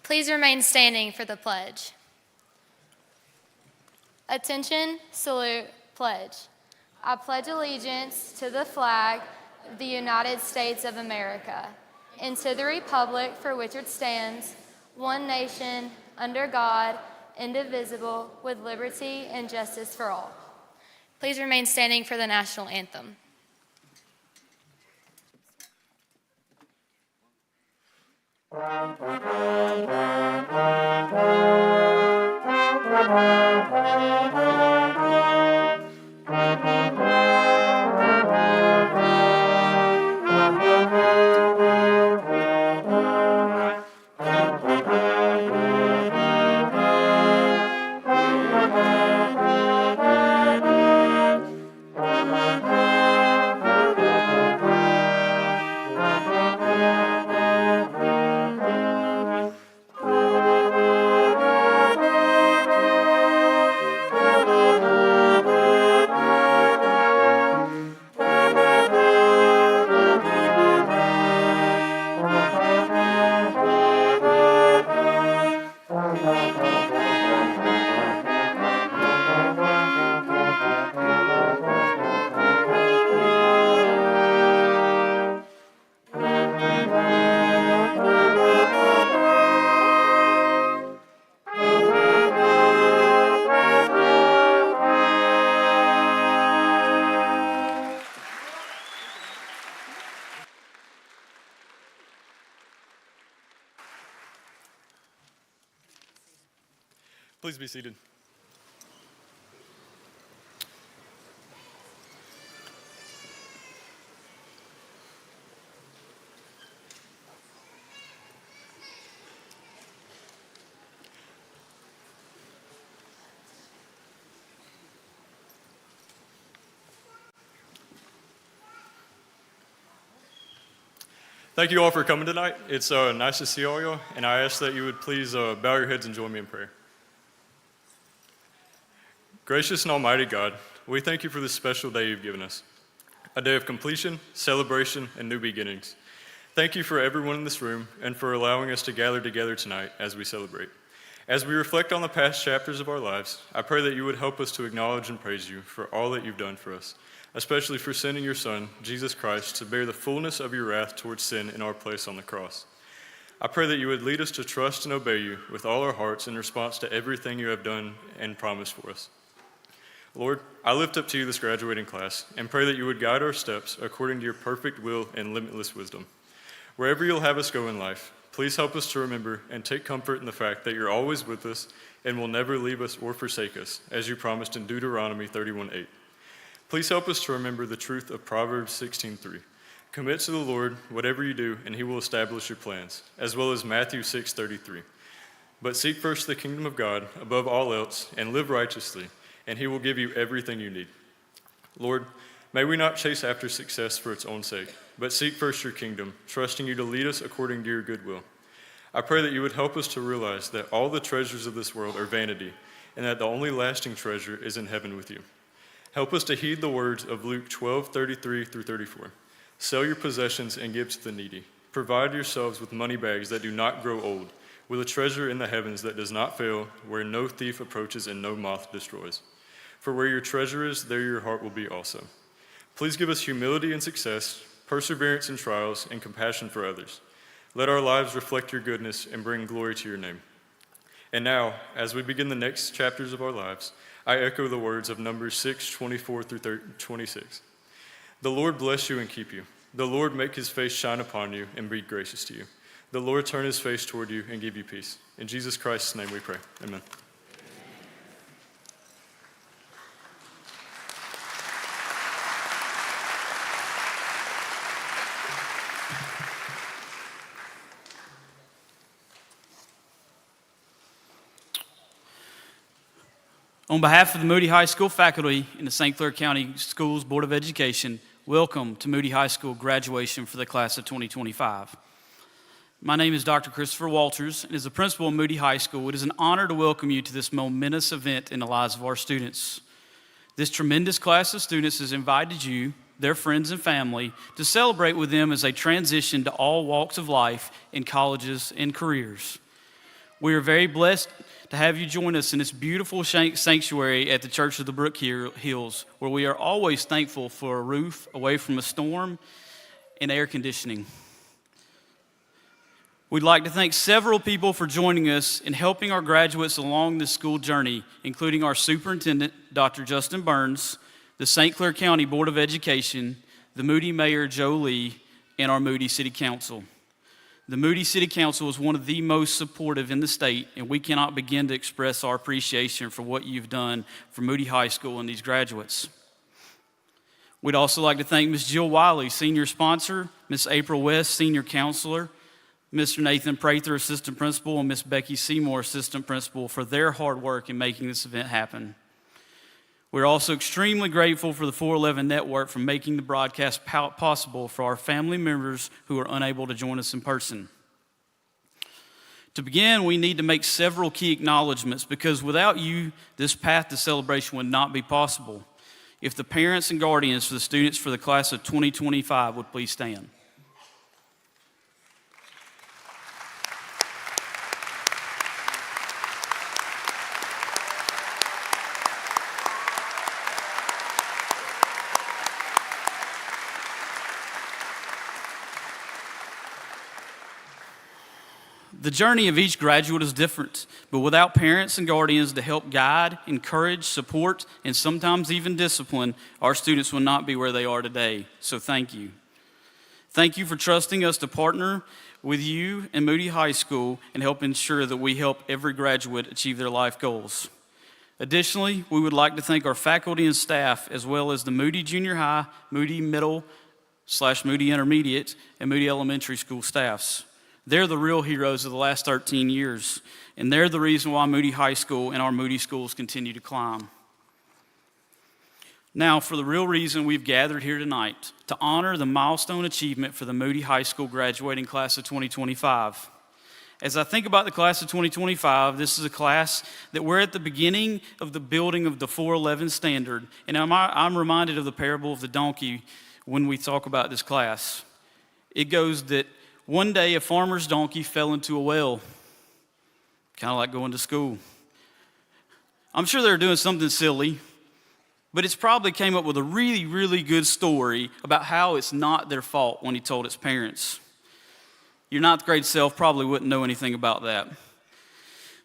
Please remain standing for the pledge. Attention, salute, pledge. I pledge allegiance to the flag of the United States of America and to the republic for which it stands, one nation, under God, indivisible, with liberty and justice for all. Please remain standing for the national anthem. Please be seated. Thank you all for coming tonight. It's nice to see all y'all, and I ask that you would please bow your heads and join me in prayer. Gracious and almighty God, we thank you for this special day you've given us, a day of completion, celebration, and new beginnings. Thank you for everyone in this room and for allowing us to gather together tonight as we celebrate. As we reflect on the past chapters of our lives, I pray that you would help us to acknowledge and praise you for all that you've done for us, especially for sending your Son, Jesus Christ, to bear the fullness of your wrath towards sin in our place on the cross. I pray that you would lead us to trust and obey you with all our hearts in response to everything you have done and promised for us. Lord, I lift up to you this graduating class and pray that you would guide our steps according to your perfect will and limitless wisdom. Wherever you'll have us go in life, please help us to remember and take comfort in the fact that you're always with us and will never leave us or forsake us, as you promised in Deuteronomy 31:8. Please help us to remember the truth of Proverbs 16:3. Commit to the Lord whatever you do, and he will establish your plans, as well as Matthew 6:33. But seek first the kingdom of God above all else and live righteously, and he will give you everything you need. Lord, may we not chase after success for its own sake, but seek first your kingdom, trusting you to lead us according to your good will. I pray that you would help us to realize that all the treasures of this world are vanity, and that the only lasting treasure is in heaven with you. Help us to heed the words of Luke 12:33-34. Sell your possessions and give to the needy. Provide yourselves with money bags that do not grow old, with a treasure in the heavens that does not fail, where no thief approaches and no moth destroys. For where your treasure is, there your heart will be also. Please give us humility and success, perseverance in trials, and compassion for others. Let our lives reflect your goodness and bring glory to your name. And now, as we begin the next chapters of our lives, I echo the words of Numbers 6:24-26. The Lord bless you and keep you. The Lord make his face shine upon you and be gracious to you. The Lord turn his face toward you and give you peace. In Jesus Christ's name we pray. Amen. On behalf of the Moody High School faculty and the St. Clair County Schools Board of Education, welcome to Moody High School graduation for the class of 2025. My name is Dr. Christopher Walters, and as the principal of Moody High School, it is an honor to welcome you to this momentous event in the lives of our students. This tremendous class of students has invited you, their friends and family, to celebrate with them as they transition to all walks of life in colleges and careers. We are very blessed to have you join us in this beautiful sanctuary at the Church of the Brook Hills, where we are always thankful for a roof away from a storm and air conditioning. We'd like to thank several people for joining us in helping our graduates along this school journey, including our superintendent, Dr. Justin Burns, the St. Clair County Board of Education, the Moody Mayor, Joe Lee, and our Moody City Council. The Moody City Council is one of the most supportive in the state, and we cannot begin to express our appreciation for what you've done for Moody High School and these graduates. We'd also like to thank Ms. Jill Wiley, senior sponsor, Ms. April West, senior counselor, Mr. Nathan Prather, assistant principal, and Ms. Becky Seymour, assistant principal, for their hard work in making this event happen. We're also extremely grateful for the 411 Network for making the broadcast possible for our family members who are unable to join us in person. To begin, we need to make several key acknowledgments because without you, this path to celebration would not be possible. If the parents and guardians for the students for the class of 2025 would please stand. The journey of each graduate is different, but without parents and guardians to help guide, encourage, support, and sometimes even discipline, our students will not be where they are today. So thank you. Thank you for trusting us to partner with you and Moody High School and help ensure that we help every graduate achieve their life goals. Additionally, we would like to thank our faculty and staff, as well as the Moody Junior High, Moody Middle/Moody Intermediate, and Moody Elementary School staffs. They're the real heroes of the last 13 years, and they're the reason why Moody High School and our Moody schools continue to climb. Now, for the real reason we've gathered here tonight, to honor the milestone achievement for the Moody High School graduating class of 2025. As I think about the class of 2025, this is a class that we're at the beginning of the building of the 411 standard, and I'm reminded of the parable of the donkey when we talk about this class. It goes that one day, a farmer's donkey fell into a well, kind of like going to school. I'm sure they're doing something silly, but it's probably came up with a really, really good story about how it's not their fault when he told its parents. Your ninth grade self probably wouldn't know anything about that.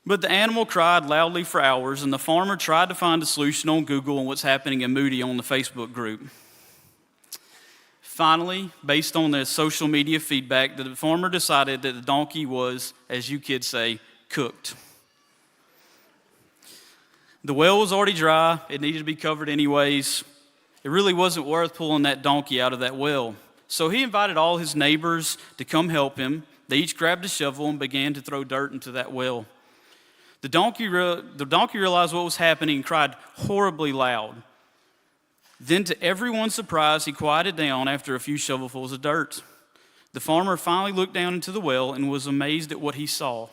But the animal cried loudly for hours, and the farmer tried to find a solution on Google and what's happening in Moody on the Facebook group. Finally, based on the social media feedback, the farmer decided that the donkey was, as you kids say, cooked. The well was already dry. It needed to be covered anyways. It really wasn't worth pulling that donkey out of that well. So he invited all his neighbors to come help him. They each grabbed a shovel and began to throw dirt into that well. The donkey realized what was happening and cried horribly loud. Then, to everyone's surprise, he quieted down after a few shovelfuls of dirt. The farmer finally looked down into the well and was amazed at what he saw.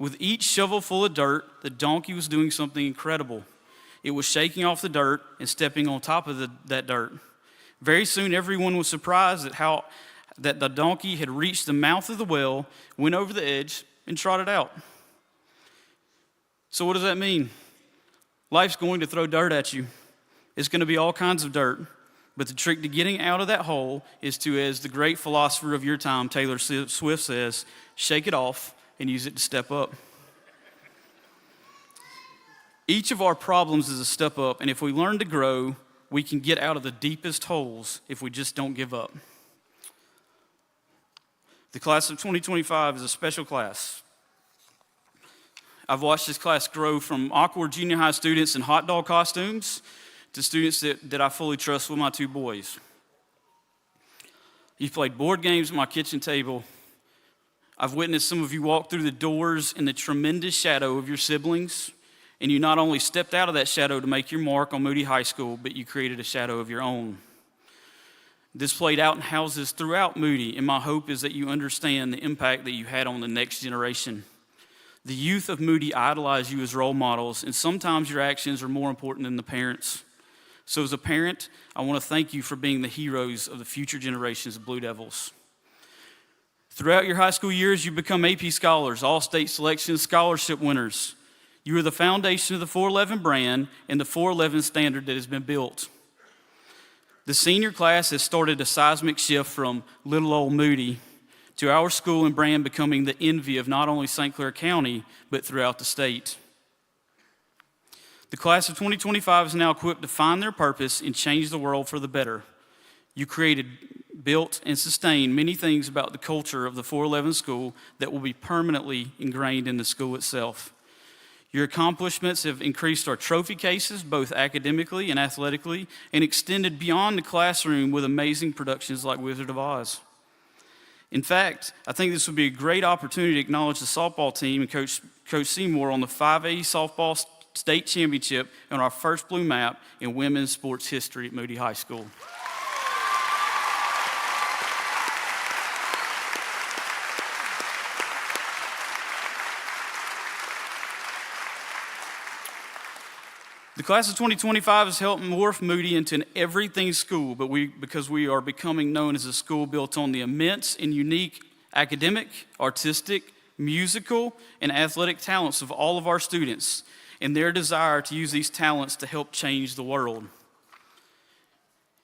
With each shovelful of dirt, the donkey was doing something incredible. It was shaking off the dirt and stepping on top of that dirt. Very soon, everyone was surprised at that the donkey had reached the mouth of the well, went over the edge, and trotted out. So what does that mean? Life's going to throw dirt at you. It's going to be all kinds of dirt. But the trick to getting out of that hole is to, as the great philosopher of your time, Taylor Swift says, shake it off and use it to step up. Each of our problems is a step up, and if we learn to grow, we can get out of the deepest holes if we just don't give up. The class of 2025 is a special class. I've watched this class grow from awkward junior high students in hot dog costumes to students that I fully trust with my two boys. You've played board games at my kitchen table. I've witnessed some of you walk through the doors in the tremendous shadow of your siblings, and you not only stepped out of that shadow to make your mark on Moody High School, but you created a shadow of your own. This played out in houses throughout Moody, and my hope is that you understand the impact that you had on the next generation. The youth of Moody idolize you as role models, and sometimes your actions are more important than the parents. So as a parent, I want to thank you for being the heroes of the future generations of Blue Devils. Throughout your high school years, you become AP Scholars, All-State Selection Scholarship winners. You are the foundation of the 411 brand and the 411 standard that has been built. The senior class has started a seismic shift from little old Moody to our school and brand becoming the envy of not only St. Clair County, but throughout the state. The class of 2025 is now equipped to find their purpose and change the world for the better. You created, built, and sustained many things about the culture of the 411 school that will be permanently ingrained in the school itself. Your accomplishments have increased our trophy cases, both academically and athletically, and extended beyond the classroom with amazing productions like Wizard of Oz. In fact, I think this would be a great opportunity to acknowledge the softball team and Coach Seymour on the 5A softball state championship on our first blue map in women's sports history at Moody High School. The class of 2025 has helped morph Moody into an everything school, because we are becoming known as a school built on the immense and unique academic, artistic, musical, and athletic talents of all of our students, and their desire to use these talents to help change the world.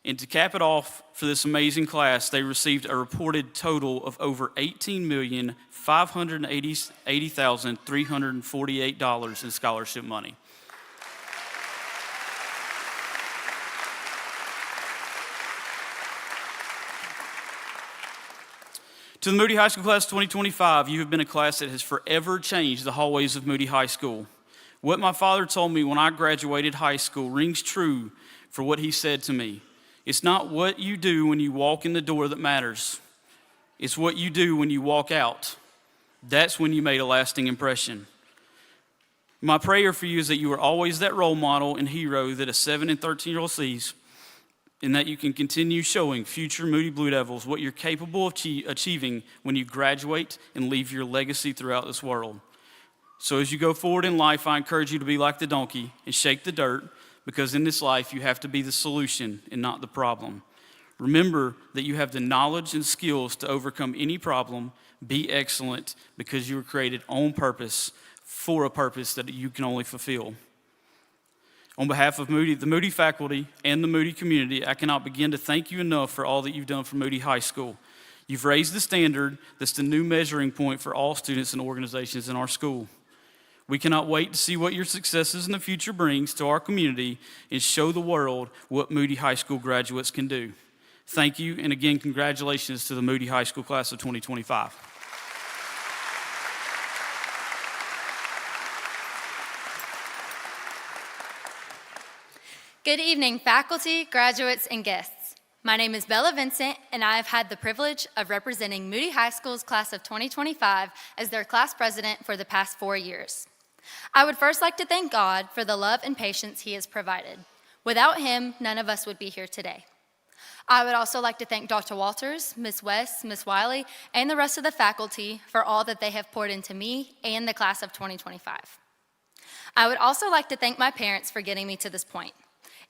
And to cap it off for this amazing class, they received a reported total of over $18,580,348 in scholarship money. To the Moody High School Class of 2025, you have been a class that has forever changed the hallways of Moody High School. What my father told me when I graduated high school rings true for what he said to me. It's not what you do when you walk in the door that matters. It's what you do when you walk out. That's when you made a lasting impression. My prayer for you is that you are always that role model and hero that a 7 and 13-year-old sees, and that you can continue showing future Moody Blue Devils what you're capable of achieving when you graduate and leave your legacy throughout this world. So as you go forward in life, I encourage you to be like the donkey and shake the dirt, because in this life you have to be the solution and not the problem. Remember that you have the knowledge and skills to overcome any problem. Be excellent, because you were created on purpose for a purpose that you can only fulfill. On behalf of Moody, the Moody faculty, and the Moody community, I cannot begin to thank you enough for all that you've done for Moody High School. You've raised the standard that's the new measuring point for all students and organizations in our school. We cannot wait to see what your successes in the future brings to our community and show the world what Moody High School graduates can do. Thank you, and again, congratulations to the Moody High School Class of 2025. Good evening, faculty, graduates, and guests. My name is Bella Vincent, and I have had the privilege of representing Moody High School's class of 2025 as their class president for the past 4 years. I would first like to thank God for the love and patience He has provided. Without Him, none of us would be here today. I would also like to thank Dr. Walters, Ms. West, Ms. Wiley, and the rest of the faculty for all that they have poured into me and the class of 2025. I would also like to thank my parents for getting me to this point.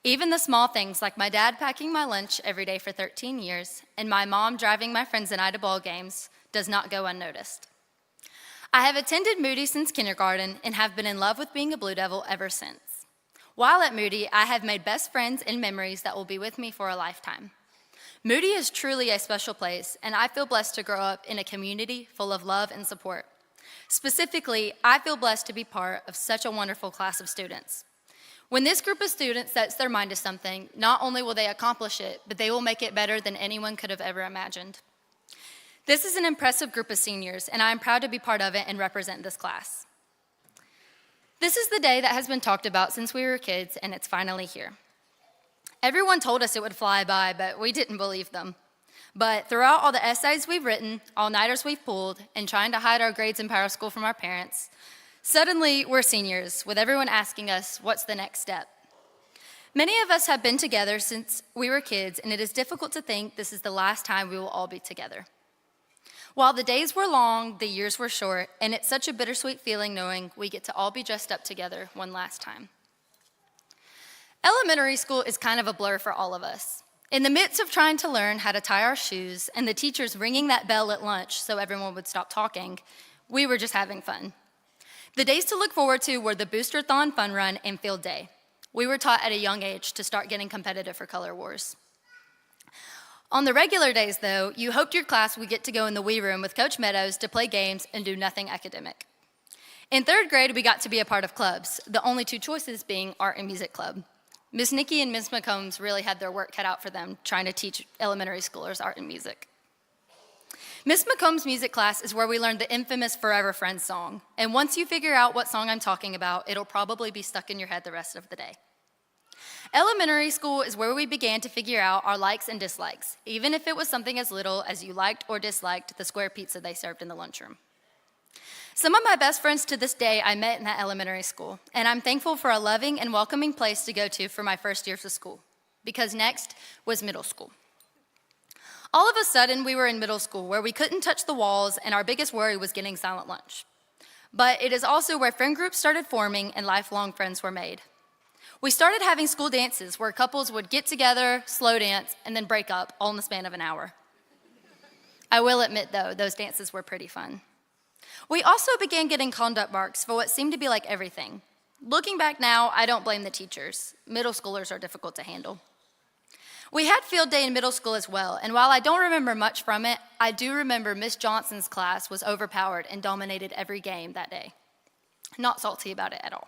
Even the small things like my dad packing my lunch every day for 13 years and my mom driving my friends and I to ball games does not go unnoticed. I have attended Moody since kindergarten and have been in love with being a Blue Devil ever since. While at Moody, I have made best friends and memories that will be with me for a lifetime. Moody is truly a special place, and I feel blessed to grow up in a community full of love and support. Specifically, I feel blessed to be part of such a wonderful class of students. When this group of students sets their mind to something, not only will they accomplish it, but they will make it better than anyone could have ever imagined. This is an impressive group of seniors, and I am proud to be part of it and represent this class. This is the day that has been talked about since we were kids, and it's finally here. Everyone told us it would fly by, but we didn't believe them. But throughout all the essays we've written, all-nighters we've pulled, and trying to hide our grades in power school from our parents, suddenly, we're seniors, with everyone asking us, what's the next step? Many of us have been together since we were kids, and it is difficult to think this is the last time we will all be together. While the days were long, the years were short, and it's such a bittersweet feeling knowing we get to all be dressed up together one last time. Elementary school is kind of a blur for all of us. In the midst of trying to learn how to tie our shoes and the teachers ringing that bell at lunch so everyone would stop talking, we were just having fun. The days to look forward to were the Booster-thon fun run and field day. We were taught at a young age to start getting competitive for color wars. On the regular days, though, you hoped your class would get to go in the Wii room with Coach Meadows to play games and do nothing academic. In third grade, we got to be a part of clubs, the only two choices being art and music club. Miss Nikki and Miss McCombs really had their work cut out for them trying to teach elementary schoolers art and music. Miss McCombs' music class is where we learned the infamous Forever Friends song, and once you figure out what song I'm talking about, it'll probably be stuck in your head the rest of the day. Elementary school is where we began to figure out our likes and dislikes, even if it was something as little as you liked or disliked the square pizza they served in the lunchroom. Some of my best friends to this day I met in that elementary school, and I'm thankful for a loving and welcoming place to go to for my first years of school, because next was middle school. All of a sudden, we were in middle school where we couldn't touch the walls, and our biggest worry was getting silent lunch. But it is also where friend groups started forming and lifelong friends were made. We started having school dances where couples would get together, slow dance, and then break up all in the span of an hour. I will admit, though, those dances were pretty fun. We also began getting conduct marks for what seemed to be like everything. Looking back now, I don't blame the teachers. Middle schoolers are difficult to handle. We had field day in middle school as well, and while I don't remember much from it, I do remember Miss Johnson's class was overpowered and dominated every game that day. Not salty about it at all.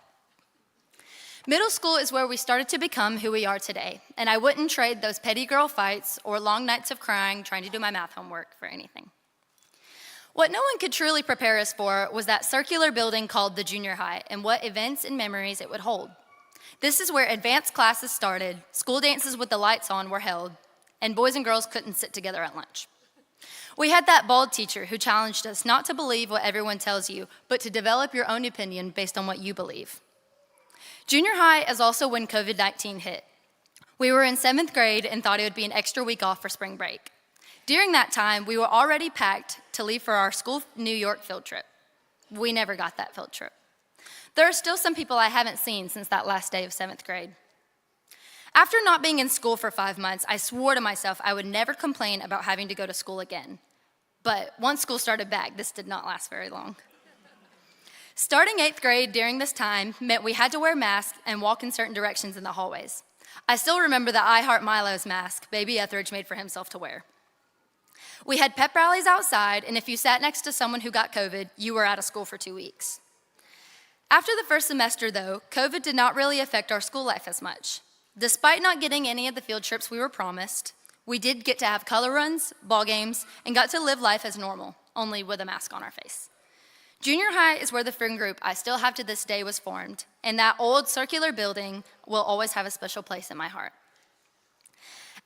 Middle school is where we started to become who we are today, and I wouldn't trade those petty girl fights or long nights of crying trying to do my math homework for anything. What no one could truly prepare us for was that circular building called the junior high and what events and memories it would hold. This is where advanced classes started, school dances with the lights on were held, and boys and girls couldn't sit together at lunch. We had that bald teacher who challenged us not to believe what everyone tells you, but to develop your own opinion based on what you believe. Junior high is also when COVID-19 hit. We were in 7th grade and thought it would be an extra week off for spring break. During that time, we were already packed to leave for our school New York field trip. We never got that field trip. There are still some people I haven't seen since that last day of 7th grade. After not being in school for 5 months, I swore to myself I would never complain about having to go to school again. But once school started back, this did not last very long. Starting 8th grade during this time meant we had to wear masks and walk in certain directions in the hallways. I still remember the I Heart Milo's mask baby Etheridge made for himself to wear. We had pep rallies outside, and if you sat next to someone who got COVID, you were out of school for 2 weeks. After the first semester, though, COVID did not really affect our school life as much. Despite not getting any of the field trips we were promised, we did get to have color runs, ball games, and got to live life as normal, only with a mask on our face. Junior high is where the friend group I still have to this day was formed, and that old circular building will always have a special place in my heart.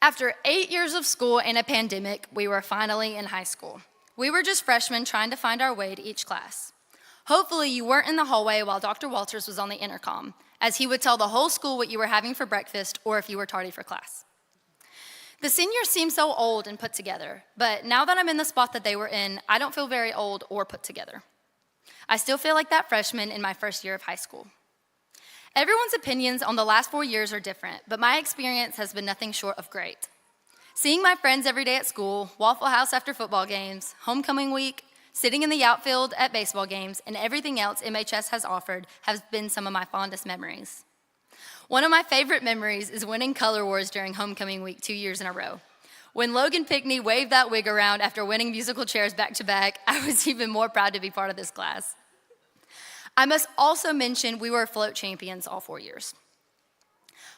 After 8 years of school and a pandemic, we were finally in high school. We were just freshmen trying to find our way to each class. Hopefully you weren't in the hallway while Dr. Walters was on the intercom, as he would tell the whole school what you were having for breakfast or if you were tardy for class. The seniors seem so old and put together, but now that I'm in the spot that they were in, I don't feel very old or put together. I still feel like that freshman in my first year of high school. Everyone's opinions on the last 4 years are different, but my experience has been nothing short of great. Seeing my friends every day at school, Waffle House after football games, homecoming week, sitting in the outfield at baseball games, and everything else MHS has offered has been some of my fondest memories. One of my favorite memories is winning Color Wars during homecoming week 2 years in a row. When Logan Pickney waved that wig around after winning musical chairs back to back, I was even more proud to be part of this class. I must also mention we were float champions all 4 years.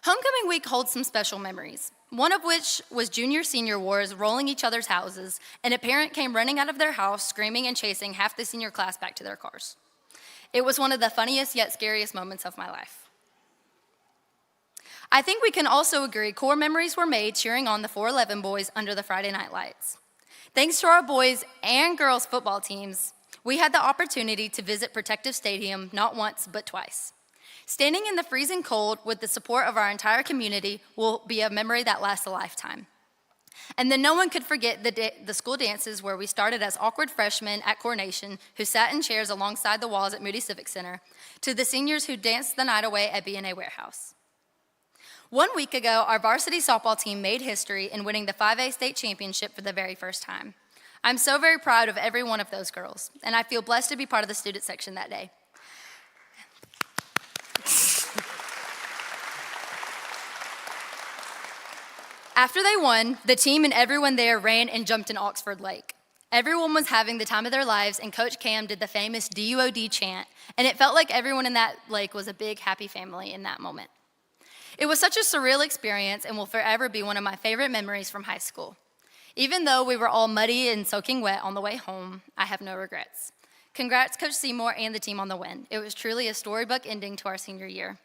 Homecoming week holds some special memories, one of which was junior-senior wars rolling each other's houses, and a parent came running out of their house screaming and chasing half the senior class back to their cars. It was one of the funniest yet scariest moments of my life. I think we can also agree core memories were made cheering on the 411 boys under the Friday night lights. Thanks to our boys and girls football teams, we had the opportunity to visit Protective Stadium not once but twice. Standing in the freezing cold with the support of our entire community will be a memory that lasts a lifetime. And then no one could forget the school dances where we started as awkward freshmen at Coronation who sat in chairs alongside the walls at Moody Civic Center, to the seniors who danced the night away at B&A Warehouse. 1 week ago, our varsity softball team made history in winning the 5A state championship for the very first time. I'm so very proud of every one of those girls, and I feel blessed to be part of the student section that day. After they won, the team and everyone there ran and jumped in Oxford Lake. Everyone was having the time of their lives, and Coach Cam did the famous DUOD chant, and it felt like everyone in that lake was a big, happy family in that moment. It was such a surreal experience and will forever be one of my favorite memories from high school. Even though we were all muddy and soaking wet on the way home, I have no regrets. Congrats, Coach Seymour and the team on the win. It was truly a storybook ending to our senior year.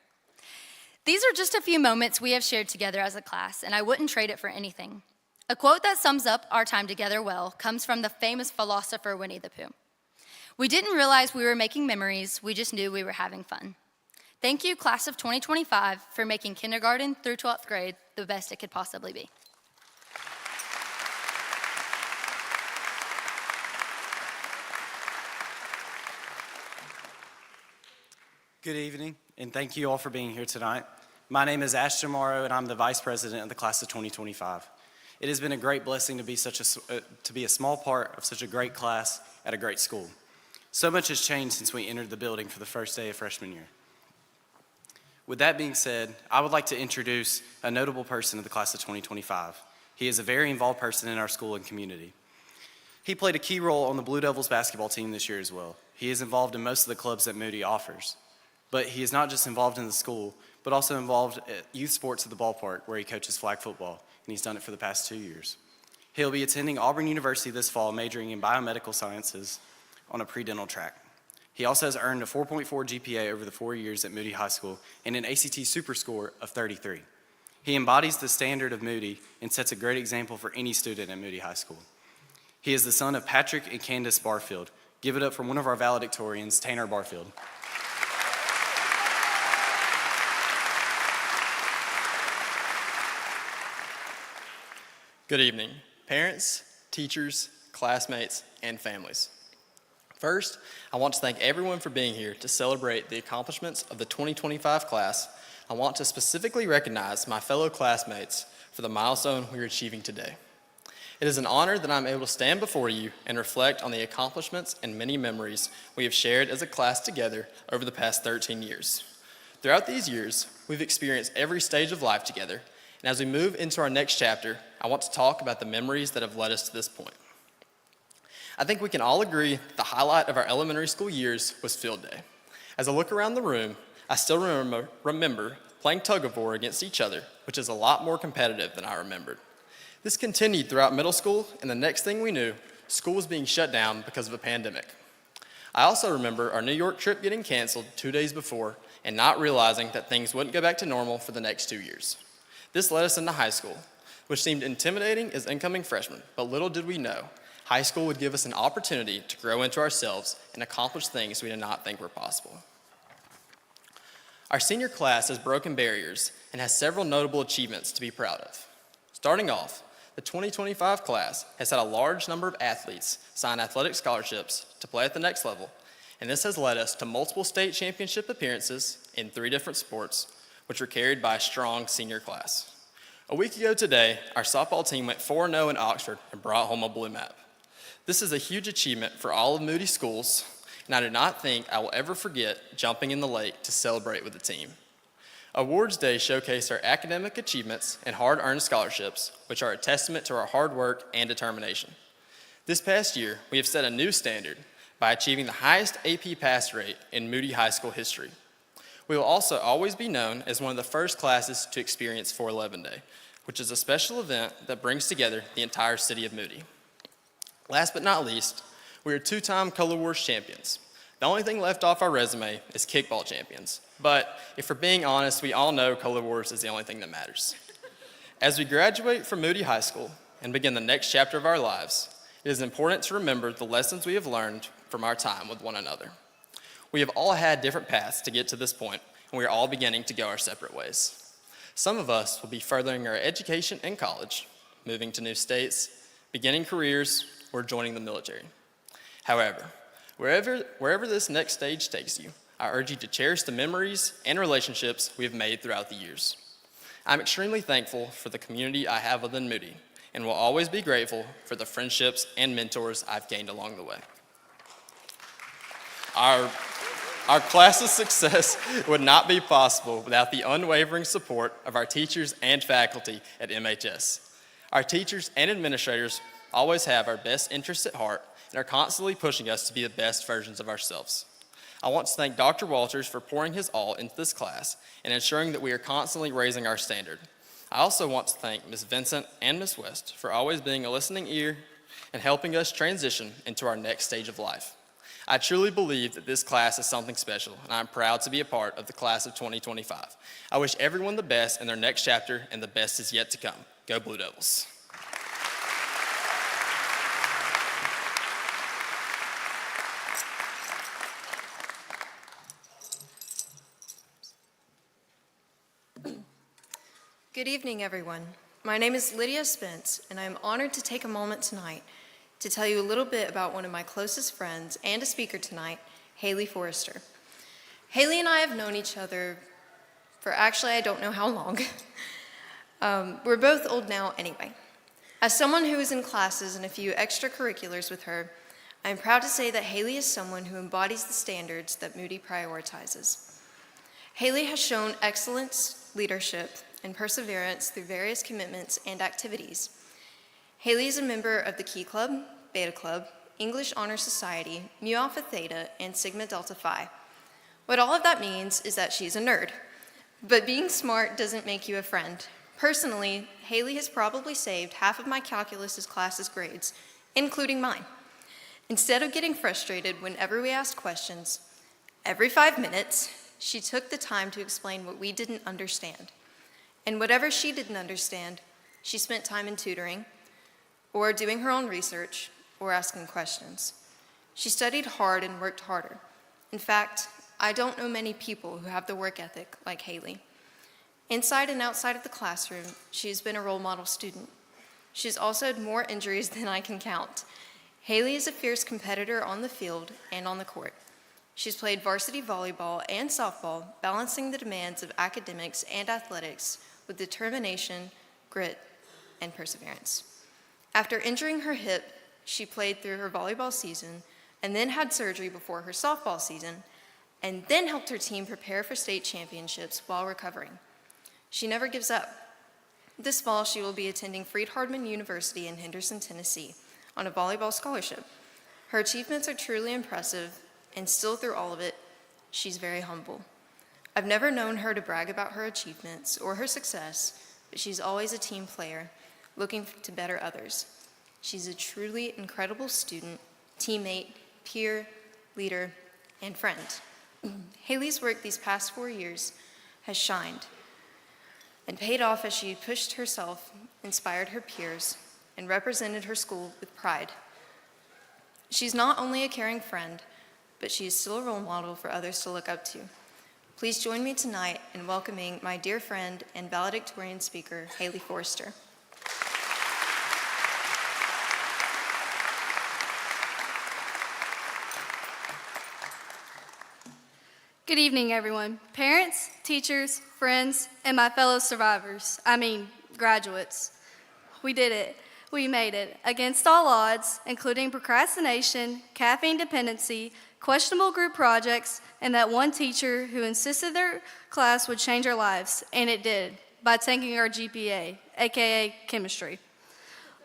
These are just a few moments we have shared together as a class, and I wouldn't trade it for anything. A quote that sums up our time together well comes from the famous philosopher Winnie the Pooh. We didn't realize we were making memories, we just knew we were having fun. Thank you, class of 2025, for making kindergarten through 12th grade the best it could possibly be. Good evening, and thank you all for being here tonight. My name is Ashton Morrow, and I'm the Vice President of the Class of 2025. It has been a great blessing to be to be a small part of such a great class at a great school. So much has changed since we entered the building for the first day of freshman year. With that being said, I would like to introduce a notable person of the Class of 2025. He is a very involved person in our school and community. He played a key role on the Blue Devils basketball team this year as well. He is involved in most of the clubs that Moody offers. But he is not just involved in the school, but also involved at youth sports at the ballpark where he coaches flag football, and he's done it for the past 2 years. He'll be attending Auburn University this fall, majoring in biomedical sciences on a pre-dental track. He also has earned a 4.4 GPA over the 4 years at Moody High School and an ACT super score of 33. He embodies the standard of Moody and sets a great example for any student at Moody High School. He is the son of Patrick and Candace Barfield. Give it up for one of our valedictorians, Tanner Barfield. Good evening, parents, teachers, classmates, and families. First, I want to thank everyone for being here to celebrate the accomplishments of the 2025 class. I want to specifically recognize my fellow classmates for the milestone we are achieving today. It is an honor that I'm able to stand before you and reflect on the accomplishments and many memories we have shared as a class together over the past 13 years. Throughout these years, we've experienced every stage of life together, and as we move into our next chapter, I want to talk about the memories that have led us to this point. I think we can all agree that the highlight of our elementary school years was field day. As I look around the room, I still remember playing tug-of-war against each other, which is a lot more competitive than I remembered. This continued throughout middle school, and the next thing we knew, school was being shut down because of a pandemic. I also remember our New York trip getting canceled 2 days before and not realizing that things wouldn't go back to normal for the next 2 years. This led us into high school, which seemed intimidating as incoming freshmen, but little did we know, high school would give us an opportunity to grow into ourselves and accomplish things we did not think were possible. Our senior class has broken barriers and has several notable achievements to be proud of. Starting off, the 2025 class has had a large number of athletes sign athletic scholarships to play at the next level, and this has led us to multiple state championship appearances in 3 different sports, which were carried by a strong senior class. A week ago today, our softball team went 4-0 in Oxford and brought home a blue map. This is a huge achievement for all of Moody schools, and I do not think I will ever forget jumping in the lake to celebrate with the team. Awards Day showcased our academic achievements and hard-earned scholarships, which are a testament to our hard work and determination. This past year, we have set a new standard by achieving the highest AP pass rate in Moody High School history. We will also always be known as one of the first classes to experience 411 Day, which is a special event that brings together the entire city of Moody. Last but not least, we are 2-time Color Wars champions. The only thing left off our resume is kickball champions, but if we're being honest, we all know Color Wars is the only thing that matters. As we graduate from Moody High School and begin the next chapter of our lives, it is important to remember the lessons we have learned from our time with one another. We have all had different paths to get to this point, and we are all beginning to go our separate ways. Some of us will be furthering our education in college, moving to new states, beginning careers, or joining the military. However, wherever this next stage takes you, I urge you to cherish the memories and relationships we have made throughout the years. I'm extremely thankful for the community I have within Moody and will always be grateful for the friendships and mentors I've gained along the way. Our class's success would not be possible without the unwavering support of our teachers and faculty at MHS. Our teachers and administrators always have our best interests at heart and are constantly pushing us to be the best versions of ourselves. I want to thank Dr. Walters for pouring his all into this class and ensuring that we are constantly raising our standard. I also want to thank Ms. Vincent and Ms. West for always being a listening ear and helping us transition into our next stage of life. I truly believe that this class is something special, and I'm proud to be a part of the class of 2025. I wish everyone the best in their next chapter, and the best is yet to come. Go Blue Devils. Good evening, everyone. My name is Lydia Spence, and I am honored to take a moment tonight to tell you a little bit about one of my closest friends and a speaker tonight, Haley Forrester. Haley and I have known each other for actually I don't know how long. We're both old now anyway. As someone who is in classes and a few extracurriculars with her, I am proud to say that Haley is someone who embodies the standards that Moody prioritizes. Haley has shown excellence, leadership, and perseverance through various commitments and activities. Haley is a member of the Key Club, Beta Club, English Honor Society, Mu Alpha Theta, and Sigma Delta Phi. What all of that means is that she's a nerd. But being smart doesn't make you a friend. Personally, Haley has probably saved half of my calculus class's grades, including mine. Instead of getting frustrated whenever we asked questions, every 5 minutes, she took the time to explain what we didn't understand. And whatever she didn't understand, she spent time in tutoring, or doing her own research, or asking questions. She studied hard and worked harder. In fact, I don't know many people who have the work ethic like Haley. Inside and outside of the classroom, she's been a role model student. She's also had more injuries than I can count. Haley is a fierce competitor on the field and on the court. She's played varsity volleyball and softball, balancing the demands of academics and athletics with determination, grit, and perseverance. After injuring her hip, she played through her volleyball season and then had surgery before her softball season, and then helped her team prepare for state championships while recovering. She never gives up. This fall, she will be attending Freed-Hardeman University in Henderson, Tennessee, on a volleyball scholarship. Her achievements are truly impressive, and still through all of it, she's very humble. I've never known her to brag about her achievements or her success, but she's always a team player, looking to better others. She's a truly incredible student, teammate, peer, leader, and friend. Haley's work these past 4 years has shined and paid off as she pushed herself, inspired her peers, and represented her school with pride. She's not only a caring friend, but she is still a role model for others to look up to. Please join me tonight in welcoming my dear friend and valedictorian speaker, Haley Forrester. Good evening, everyone. Parents, teachers, friends, and my fellow survivors. Graduates. We did it. We made it. Against all odds, including procrastination, caffeine dependency, questionable group projects, and that one teacher who insisted their class would change our lives, and it did, by tanking our GPA, aka chemistry.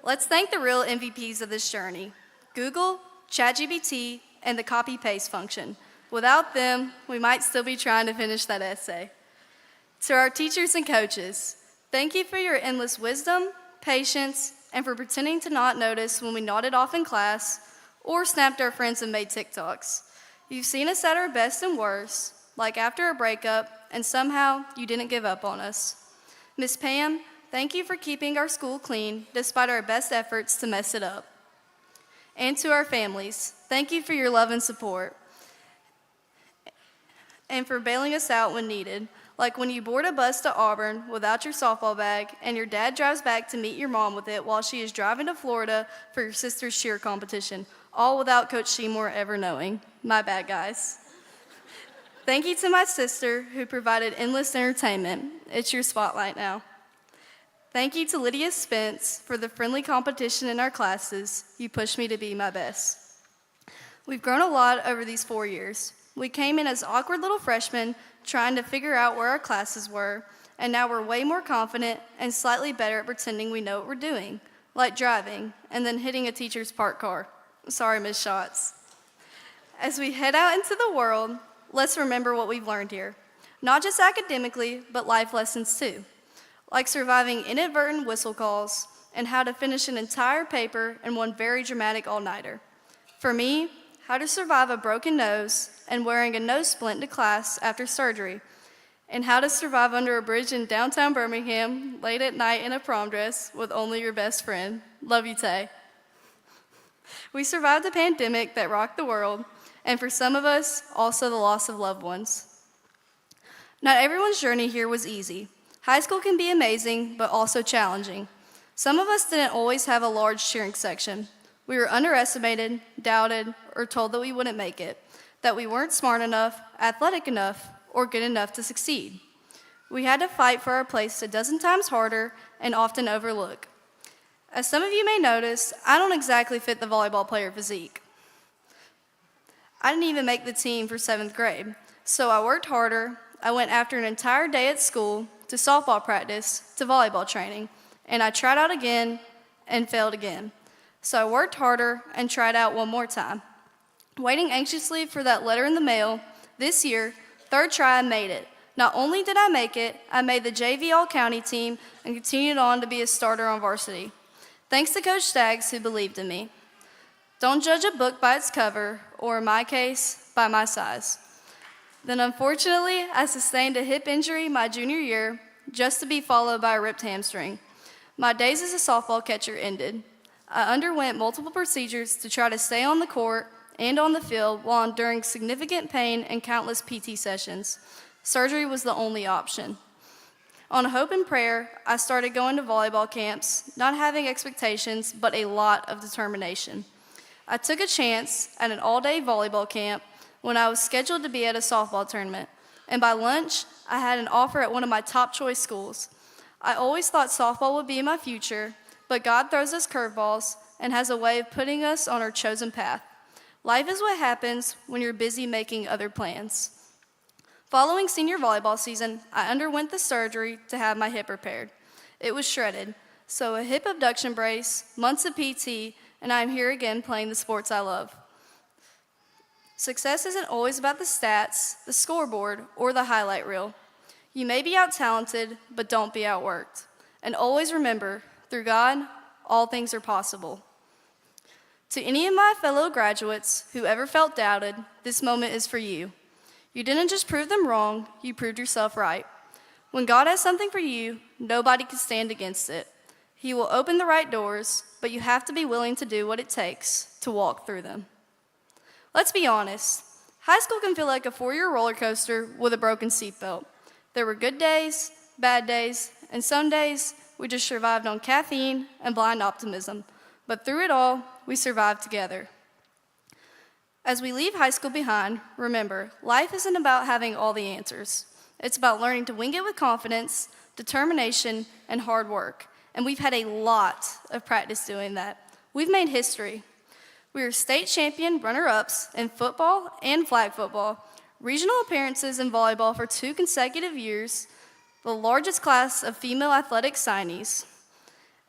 Let's thank the real MVPs of this journey, Google, ChatGPT, and the copy-paste function. Without them, we might still be trying to finish that essay. To our teachers and coaches, thank you for your endless wisdom, patience, and for pretending to not notice when we nodded off in class or snapped our friends and made TikToks. You've seen us at our best and worst, like after a breakup, and somehow you didn't give up on us. Miss Pam, thank you for keeping our school clean despite our best efforts to mess it up. And to our families, thank you for your love and support, and for bailing us out when needed, like when you board a bus to Auburn without your softball bag and your dad drives back to meet your mom with it while she is driving to Florida for your sister's cheer competition, all without Coach Seymour ever knowing. My bad, guys. Thank you to my sister who provided endless entertainment. It's your spotlight now. Thank you to Lydia Spence for the friendly competition in our classes. You pushed me to be my best. We've grown a lot over these 4 years. We came in as awkward little freshmen trying to figure out where our classes were, and now we're way more confident and slightly better at pretending we know what we're doing, like driving and then hitting a teacher's parked car. Sorry, Ms. Schatz. As we head out into the world, let's remember what we've learned here. Not just academically, but life lessons too, like surviving inadvertent whistle calls and how to finish an entire paper in one very dramatic all-nighter. For me, how to survive a broken nose and wearing a nose splint to class after surgery, and how to survive under a bridge in downtown Birmingham late at night in a prom dress with only your best friend. Love you, Tay. We survived a pandemic that rocked the world, and for some of us, also the loss of loved ones. Not everyone's journey here was easy. High school can be amazing, but also challenging. Some of us didn't always have a large cheering section. We were underestimated, doubted, or told that we wouldn't make it, that we weren't smart enough, athletic enough, or good enough to succeed. We had to fight for our place a dozen times harder and often overlook. As some of you may notice, I don't exactly fit the volleyball player physique. I didn't even make the team for 7th grade, so I worked harder. I went after an entire day at school, to softball practice, to volleyball training, and I tried out again and failed again. So I worked harder and tried out one more time. Waiting anxiously for that letter in the mail, this year, 3rd try I made it. Not only did I make it, I made the JV All-County team and continued on to be a starter on varsity. Thanks to Coach Staggs, who believed in me. Don't judge a book by its cover, or in my case, by my size. Then unfortunately, I sustained a hip injury my junior year, just to be followed by a ripped hamstring. My days as a softball catcher ended. I underwent multiple procedures to try to stay on the court and on the field while enduring significant pain and countless PT sessions. Surgery was the only option. On hope and prayer, I started going to volleyball camps, not having expectations, but a lot of determination. I took a chance at an all-day volleyball camp when I was scheduled to be at a softball tournament, and by lunch, I had an offer at one of my top choice schools. I always thought softball would be my future, but God throws us curveballs and has a way of putting us on our chosen path. Life is what happens when you're busy making other plans. Following senior volleyball season, I underwent the surgery to have my hip repaired. It was shredded, so a hip abduction brace, months of PT, and I'm here again playing the sports I love. Success isn't always about the stats, the scoreboard, or the highlight reel. You may be out-talented, but don't be outworked. And always remember, through God, all things are possible. To any of my fellow graduates who ever felt doubted, this moment is for you. You didn't just prove them wrong, you proved yourself right. When God has something for you, nobody can stand against it. He will open the right doors, but you have to be willing to do what it takes to walk through them. Let's be honest. High school can feel like a 4-year roller coaster with a broken seatbelt. There were good days, bad days, and some days we just survived on caffeine and blind optimism. But through it all, we survived together. As we leave high school behind, remember, life isn't about having all the answers. It's about learning to wing it with confidence, determination, and hard work. And we've had a lot of practice doing that. We've made history. We were state champion runner-ups in football and flag football, regional appearances in volleyball for 2 consecutive years, the largest class of female athletic signees.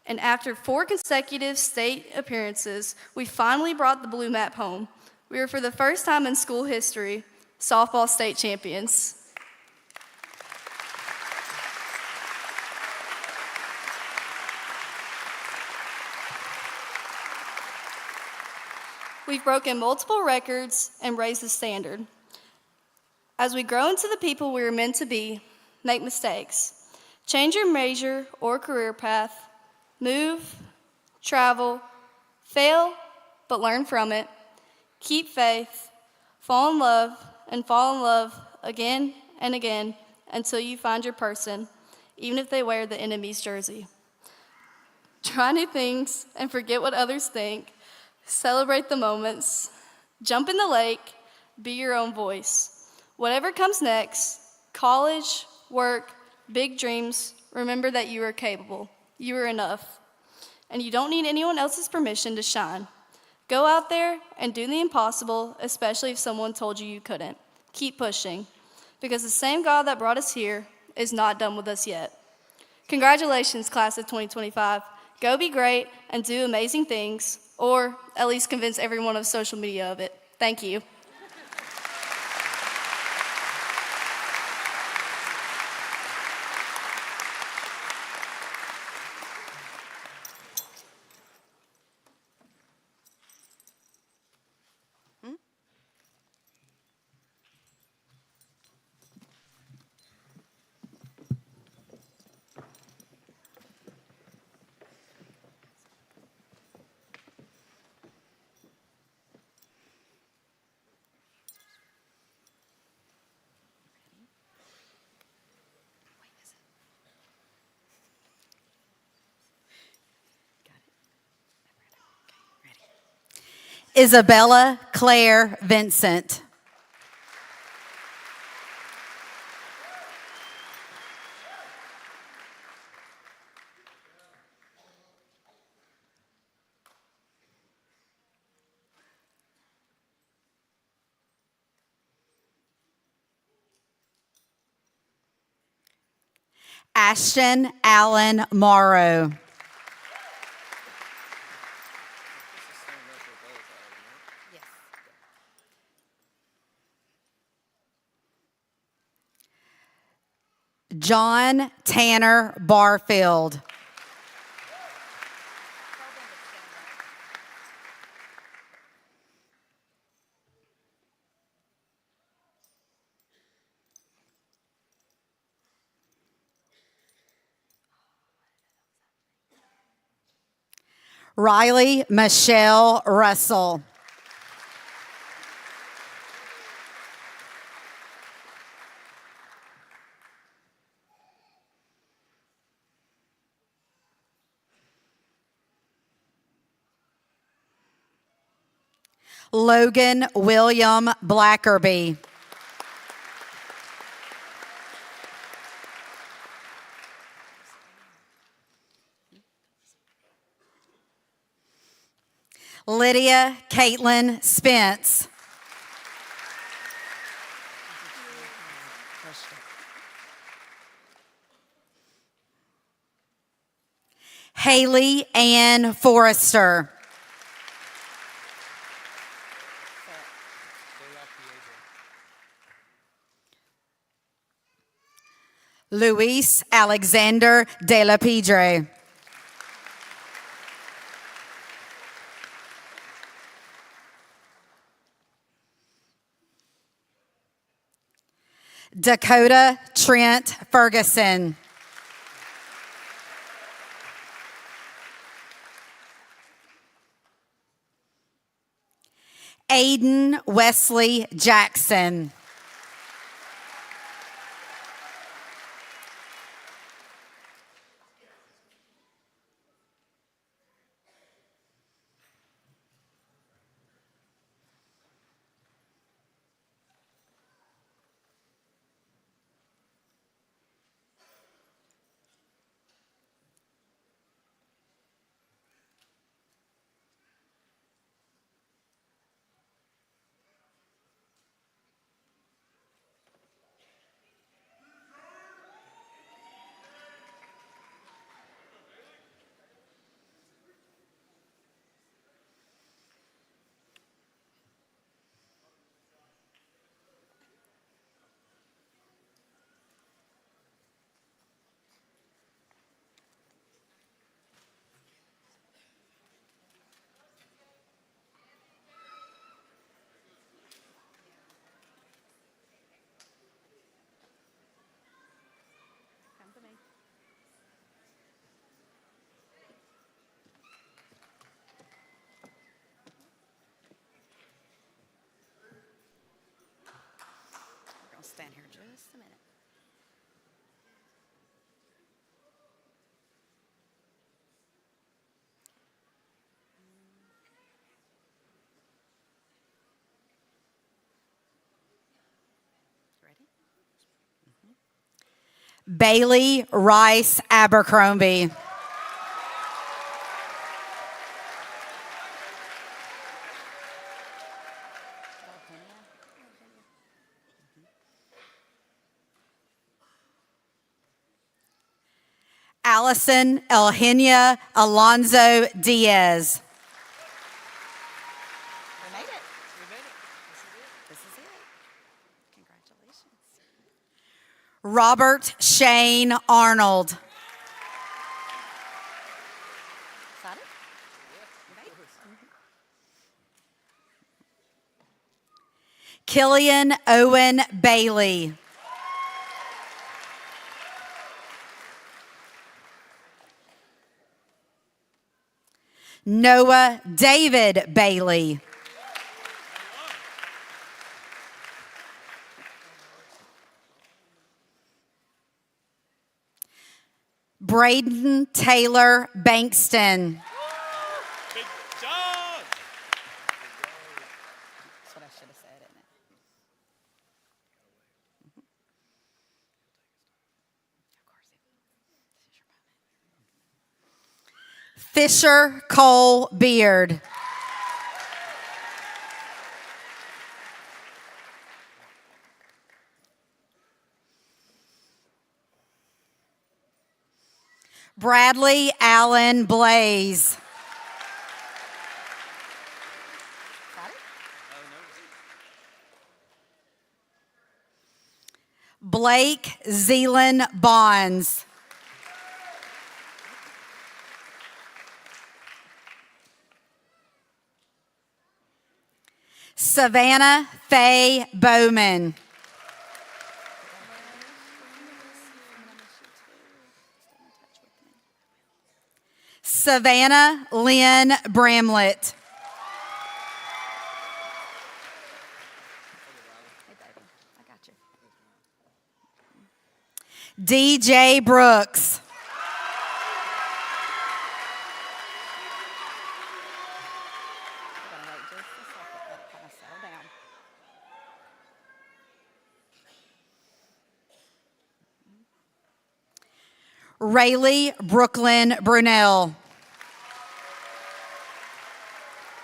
And after 4 consecutive state appearances, we finally brought the blue map home. We were, for the first time in school history, softball state champions. We've broken multiple records and raised the standard. As we grow into the people we were meant to be, make mistakes. Change your major or career path. Move, travel, fail, but learn from it. Keep faith, fall in love again and again until you find your person, even if they wear the enemy's jersey. Try new things and forget what others think. Celebrate the moments. Jump in the lake. Be your own voice. Whatever comes next, college, work, big dreams, remember that you are capable. You are enough, and you don't need anyone else's permission to shine. Go out there and do the impossible, especially if someone told you you couldn't. Keep pushing, because the same God that brought us here is not done with us yet. Congratulations, class of 2025. Go be great and do amazing things, or at least convince everyone of social media of it. Thank you. Isabella Claire Vincent. Ashton Allen Morrow. John Tanner Barfield. Riley Michelle Russell. Logan William Blackerby. Lydia Caitlin Spence. Haley Ann Forrester. Luis Alexander De La Pedre. Dakota Trent Ferguson. Aiden Wesley Jackson. Stand here just a minute. Ready? Bailey Rice Abercrombie. Allison Elhenia Alonzo Diaz. We made it. This is it. Congratulations. Robert Shane Arnold. Is that it? You made it. Killian Owen Bailey. Noah David Bailey. Braden Taylor Bankston. That's what I should have said, isn't it? Fisher Cole Beard. Bradley Allen Blaze. Is that it? Blake Zeeland Bonds. Savannah Faye Bowman. Savannah Lynn Bramlett. Hey, baby. I got you. DJ Brooks. We're going to wait just a second. Let it kind of settle down. Rayleigh Brooklyn Brunel.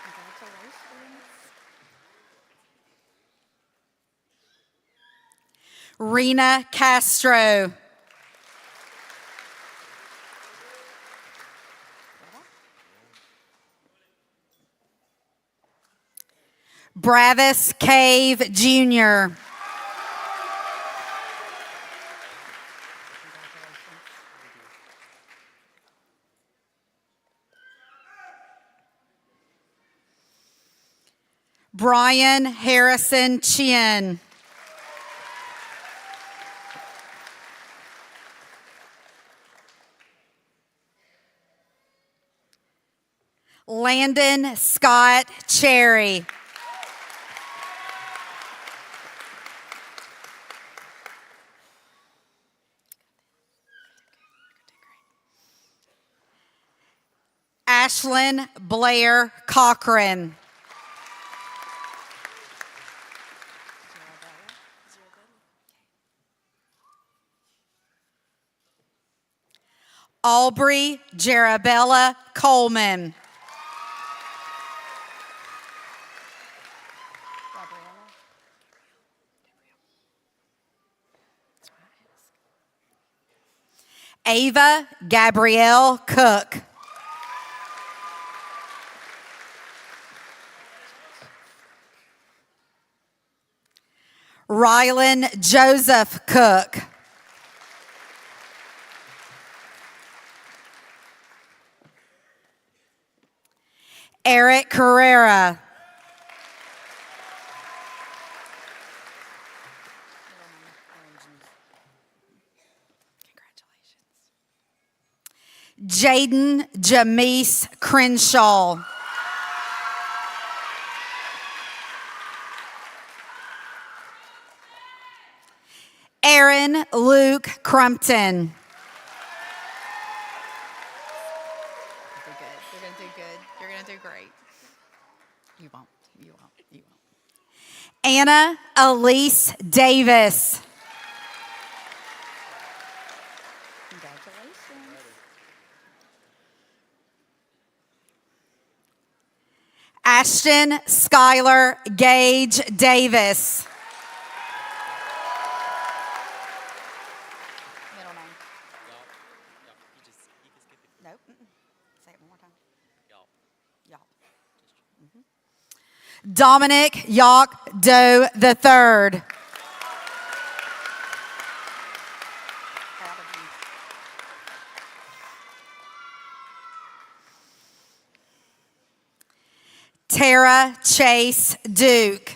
Congratulations. Rena Castro. Bravis Cave Jr. Brian Harrison Chin. Landon Scott Cherry. Ashlyn Blair Cochran. Aubrey Jarabella Coleman. Gabriella. Ava Gabrielle Cook. Rylan Joseph Cook. Eric Carrera. Jaden Jamise Crenshaw. Aaron Luke Crumpton. Do good. You're going to do good. You're going to do great. You won't. You won't. You won't. Anna Elise Davis. Congratulations. Ashton Skylar Gage Davis. Middle name. Dominic Yock Doe III. Tara Chase Duke.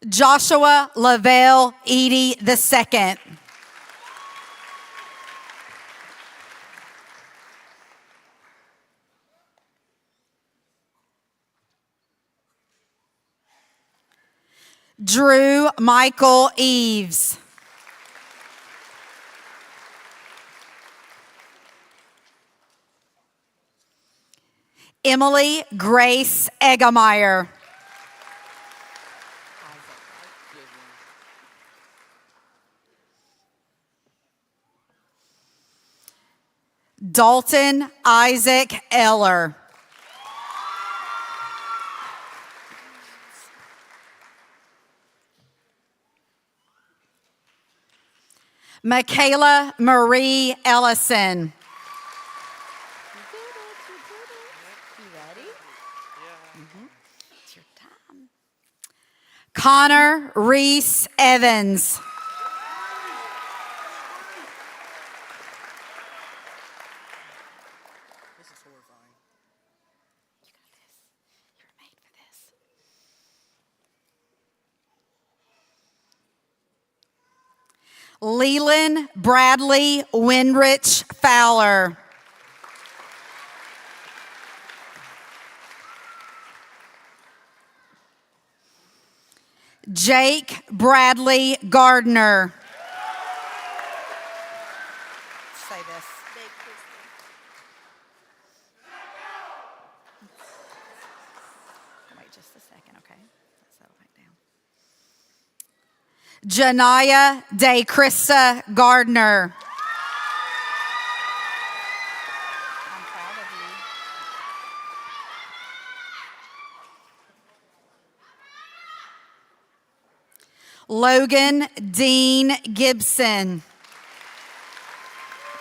Joshua Lavelle Edie II. Drew Michael Eves. Emily Grace Eggemeyer. Dalton Isaac Eller. Michaela Marie Ellison. Connor Reese Evans. Leland Bradley Winrich Fowler. Jake Bradley Gardner. Say this. Wait just a second, okay? Settle back down. Janaya De Krista Gardner. I'm proud of you. Logan Dean Gibson.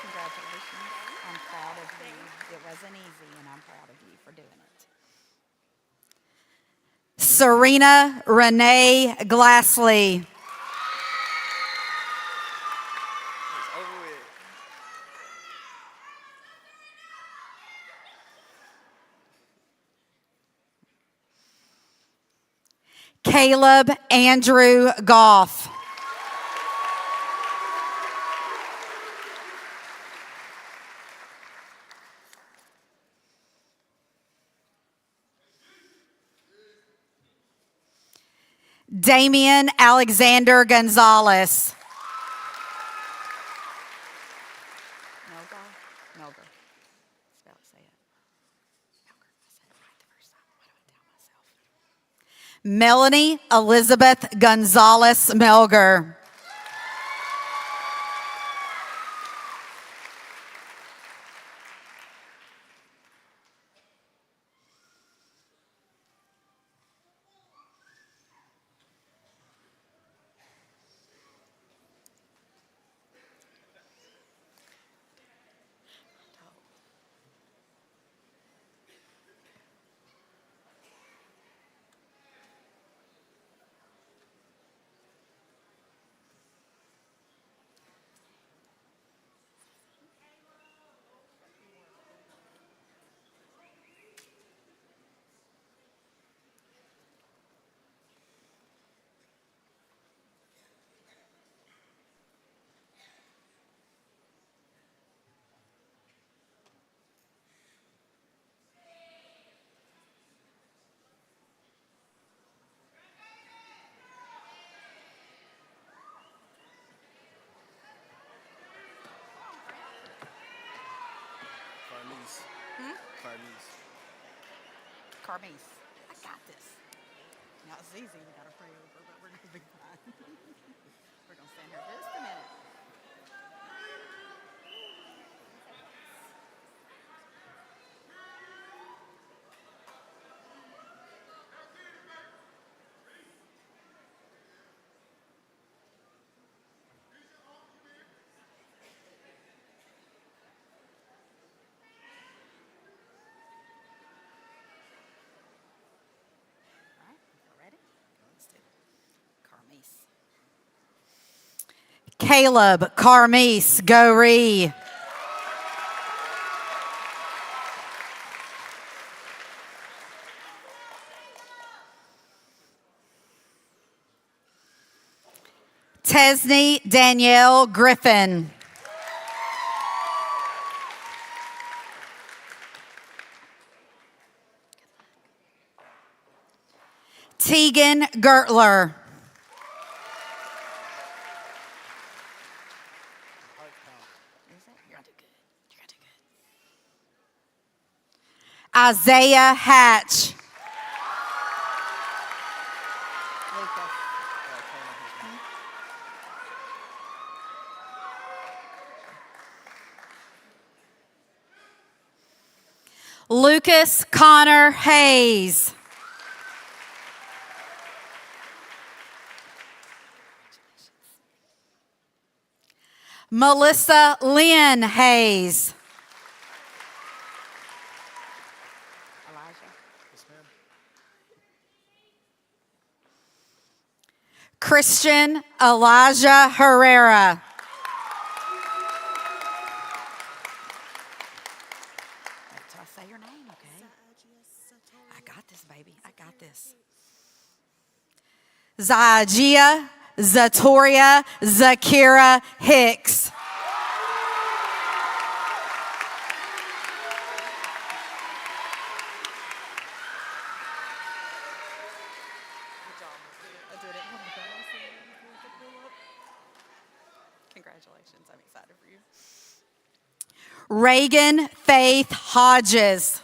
Congratulations. I'm proud of you. It wasn't easy, and I'm proud of you for doing it. Serena Renee Glassley. Caleb Andrew Goff. Damian Alexander Gonzalez. Melgar? Melgar. Spell, say it. Melgar. I said it right the first time. Why do I tell myself? Melanie Elizabeth Gonzalez Melger. Carmise. I got this. Now it's easy. We got to pray over, but we're going to be fine. We're going to stand here just a minute. Caleb Carmise Goree. Tesney Danielle Griffin. Tegan Gertler. Isaiah Hatch. Lucas Connor Hayes. Melissa Lynn Hayes. Christian Elijah Herrera. Till I say your name, okay? I got this, baby. I got this. Zagia Zatoria Zakira Hicks. Congratulations. I'm excited for you. Reagan Faith Hodges.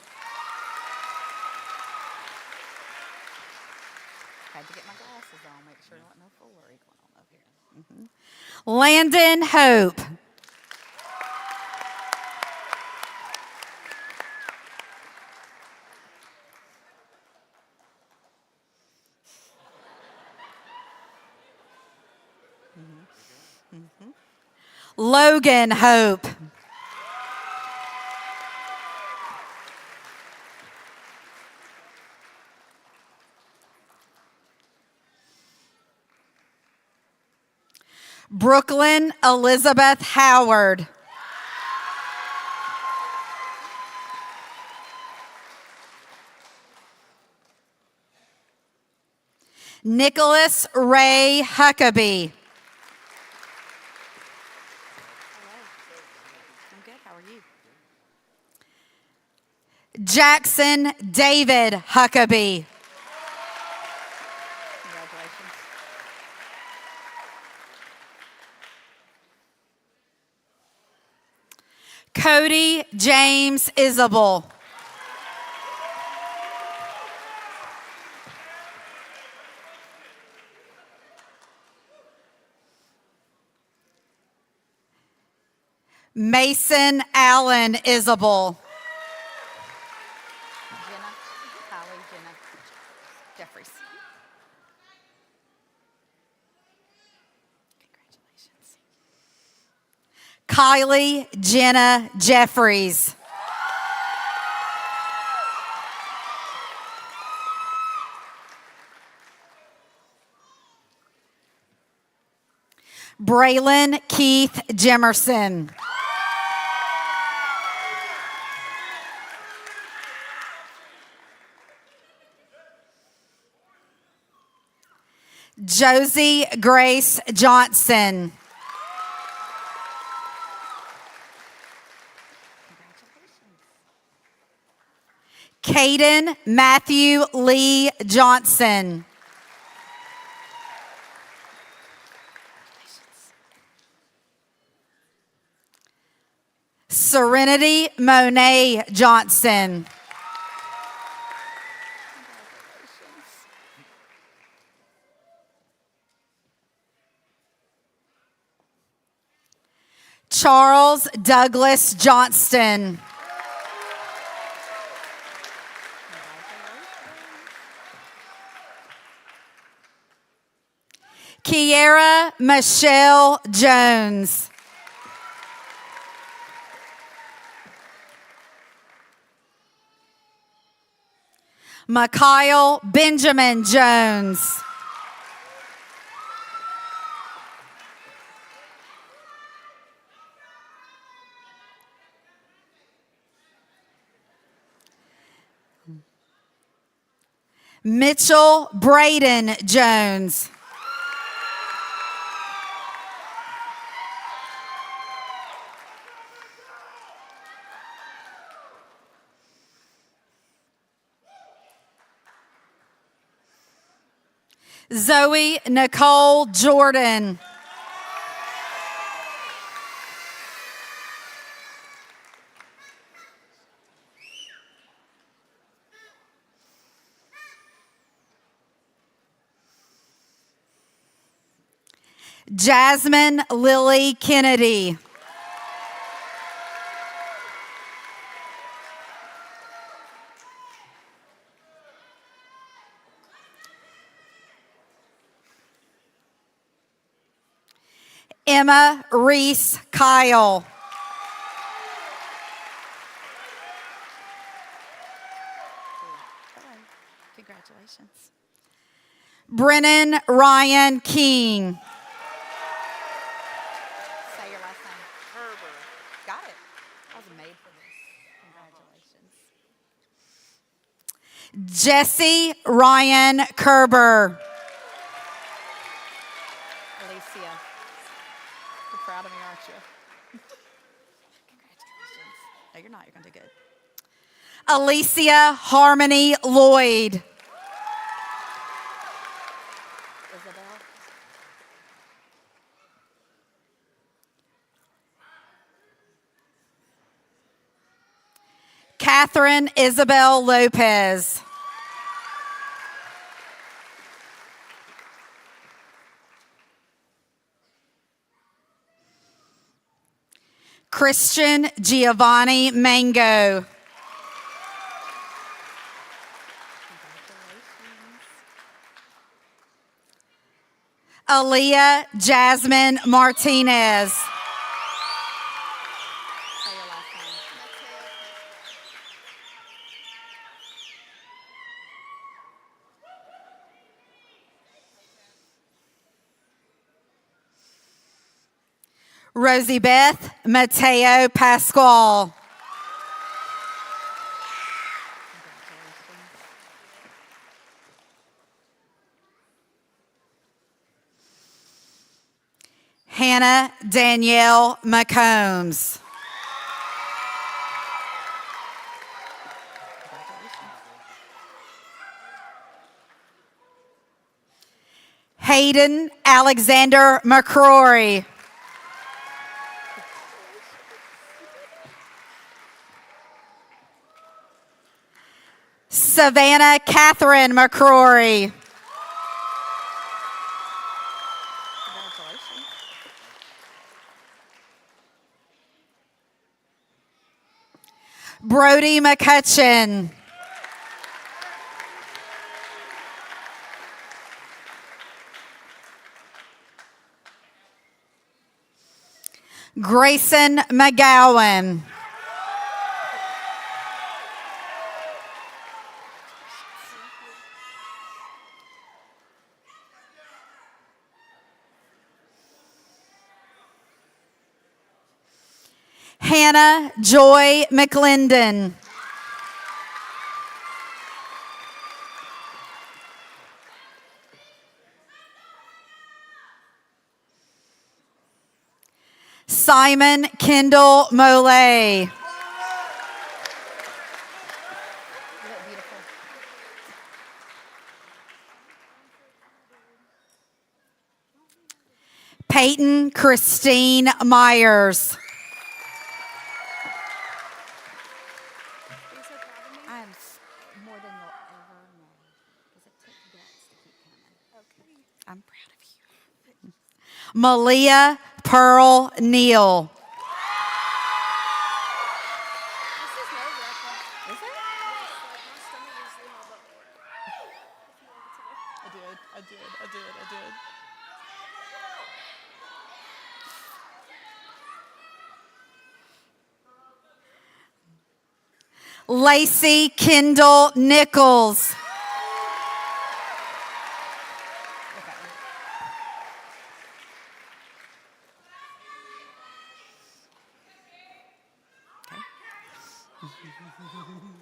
Had to get my glasses on, make sure no foolery going on up here. Landon Hope. Logan Hope. Brooklyn Elizabeth Howard. Nicholas Ray Huckabee. I'm good. How are you? Jackson David Huckabee. Congratulations. Cody James Isabel. Mason Allen Isabel. Jenna. Holly, Jenna. Jeffries. Congratulations. Kylie Jenna Jeffries. Braylon Keith Jemerson. Josie Grace Johnson. Caden Matthew Lee Johnson. Serenity Monet Johnson. Charles Douglas Johnston. Kiera Michelle Jones. Mikhail Benjamin Jones. Mitchell Braden Jones. Zoe Nicole Jordan. Jasmine Lily Kennedy. Emma Reese Kyle. Congratulations. Brennan Ryan King. Say your last name. Herber. Got it. I was made for this. Congratulations. Jesse Ryan Kerber. Alicia. You're proud of me, aren't you? Congratulations. No, you're not. You're going to do good. Alicia Harmony Lloyd. Isabel. Catherine Isabel Lopez. Christian Giovanni Mango. Aaliyah Jasmine Martinez. Say your last name. Rosie Beth Mateo Pascual. Hannah Danielle McCombs. Hayden Alexander McCrory. Savannah Catherine McCrory. Congratulations. Brody McCutcheon. Grayson McGowan. Hannah Joy McClendon. Simon Kendall Molay. You look beautiful. Peyton Christine Myers. I am more than you'll ever know. Because it took guts to keep coming. Okay. I'm proud of you. Malia Pearl Neal. Is it? I did. Lacey Kendall Nichols.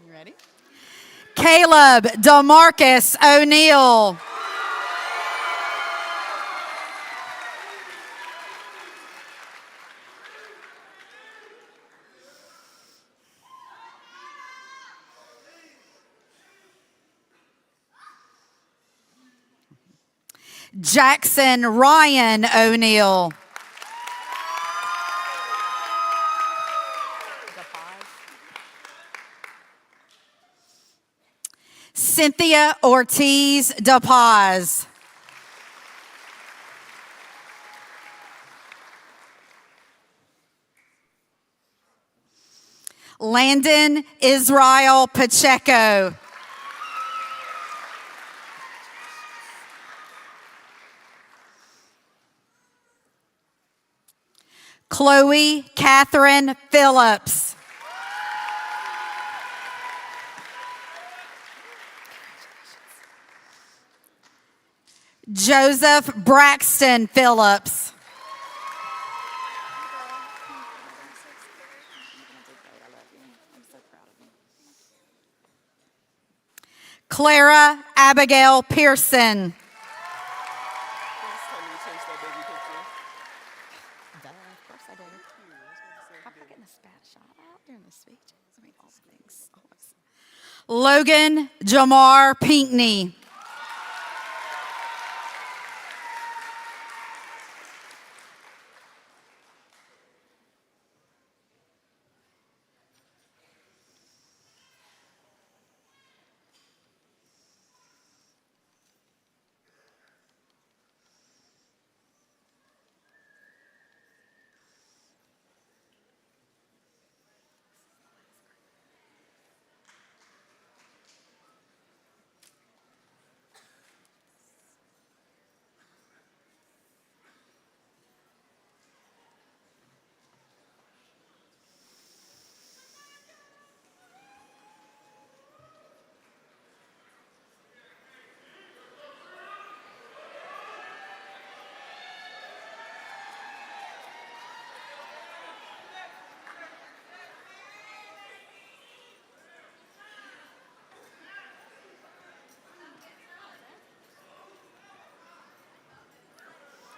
You ready? Caleb DeMarcus O'Neill. Jackson Ryan O'Neill. Cynthia Ortiz DePaz. Landon Israel Pacheco. Chloe Catherine Phillips. Joseph Braxton Phillips. Clara Abigail Pearson. Of course I did. How about getting a spat shot out during the speeches? I mean, all things. Always. Logan Jamar Pinkney.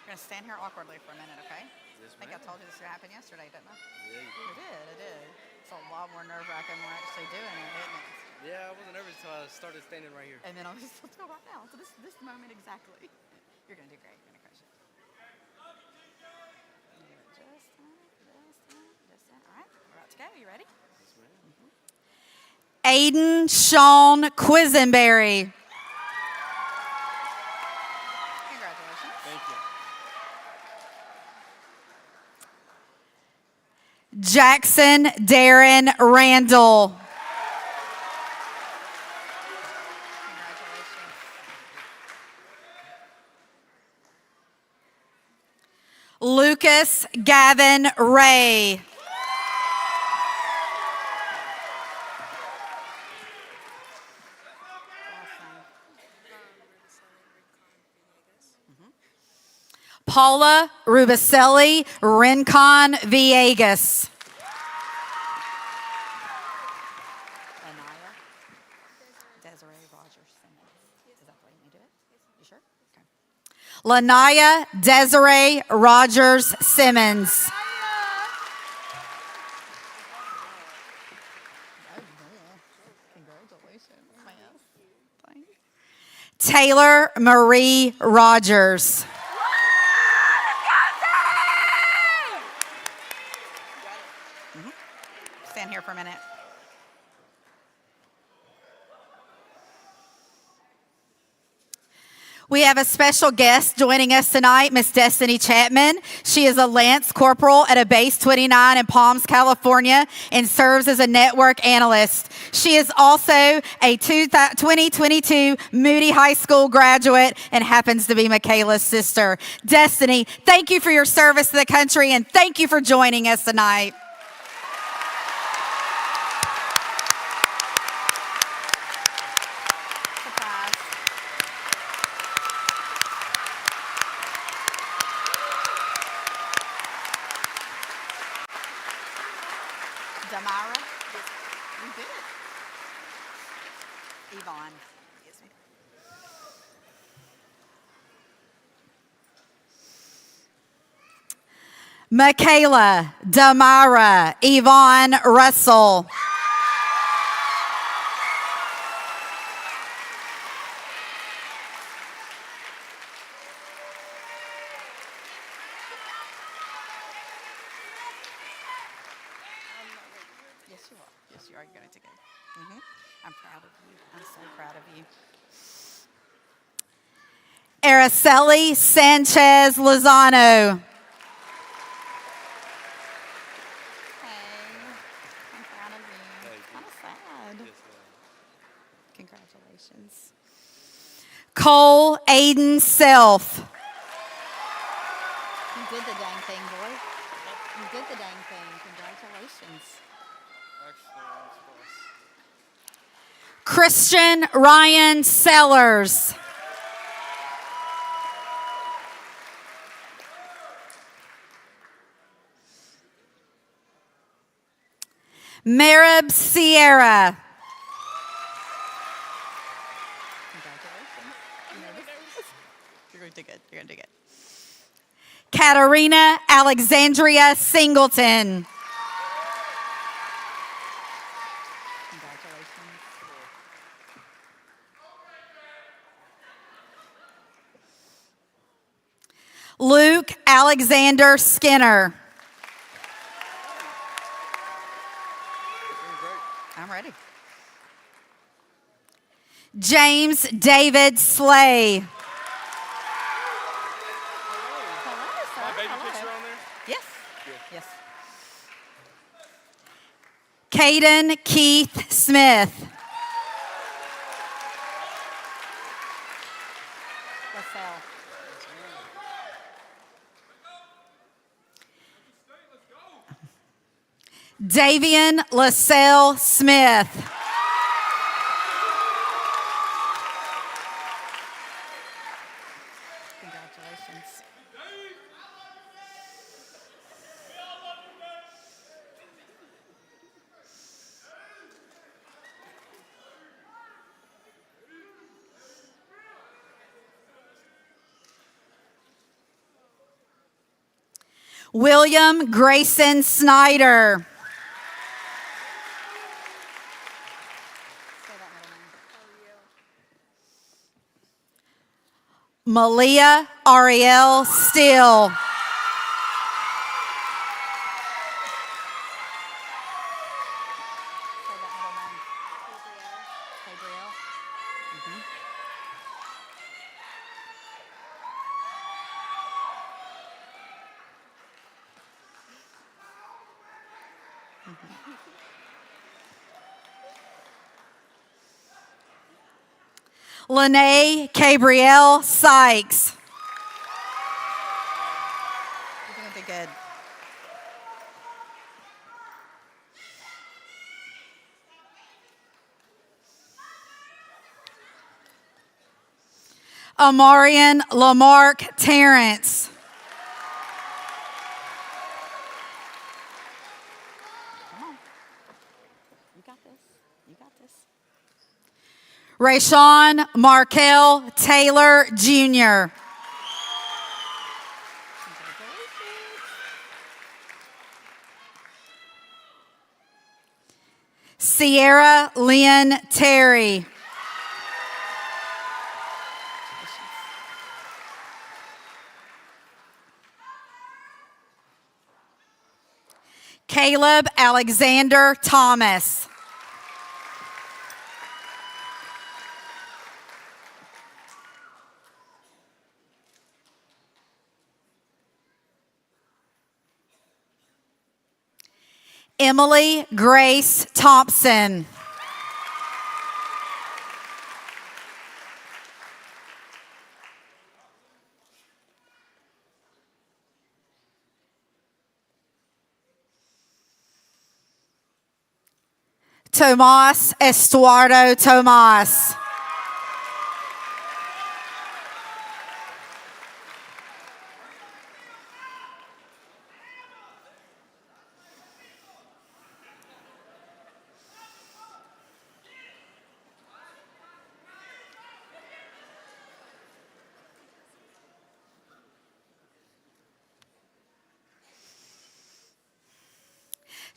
We're going to stand here awkwardly for a minute, okay? I think I told you this would happen yesterday, didn't I? Yeah, you did. I did. It's a lot more nerve-wracking when we're actually doing it, isn't it? Yeah, I wasn't nervous until I started standing right here. And then let's go right now. So this moment exactly. You're going to do great. You're going to crush it. Just a minute. All right, we're about to go. You ready? Yes, ma'am. Aiden Sean Quisenberry. Congratulations. Thank you. Jackson Darren Randall. Congratulations. Lucas Gavin Ray. Paula Rubicelli Rincon Villegas. Anaya Desiree Rogers Simmons. Is that the way you do it? You sure? Okay. Lanaya Desiree Rogers Simmons. Congratulations, man. Thanks. Taylor Marie Rogers. Stand here for a minute. We have a special guest joining us tonight, Miss Destiny Chapman. She is a Lance Corporal at a Base 29 in Palms, California, and serves as a network analyst. She is also a 2022 Moody High School graduate and happens to be Michaela's sister. Destiny, thank you for your service to the country, and thank you for joining us tonight. Surprise. Damara, you did it. Yvonne. Yes, ma'am. Michaela Damara Yvonne Russell. Yes, you are. Yes, you are. You're going to go. I'm proud of you. I'm so proud of you. Araceli Sanchez Lozano. Hey, I'm proud of you. Kind of sad. Congratulations. Cole Aiden Self. You did the dang thing, boy. You did the dang thing. Congratulations. Christian Ryan Sellers. Marib Sierra. Congratulations. You nervous? You're going to do good. You're going to do good. Katarina Alexandria Singleton. Congratulations. Luke Alexander Skinner. I'm ready. James David Slay. Hello, sir. My baby Hello. picture on there? Yes. Yes. Caden Keith Smith. LaSalle. Davian LaSalle Smith. Congratulations. William Grayson Snyder. Say that middle name. Malia Ariel Steele. Say that middle name. Gabrielle. Lene Gabrielle Sykes. You're going to do good. Amarian Lamarck Terrence. Come on. You got this. You got this. Rayshawn Markel Taylor Jr. Sierra Lynn Terry. Caleb Alexander Thomas. Emily Grace Thompson. Tomas Estuardo Tomas.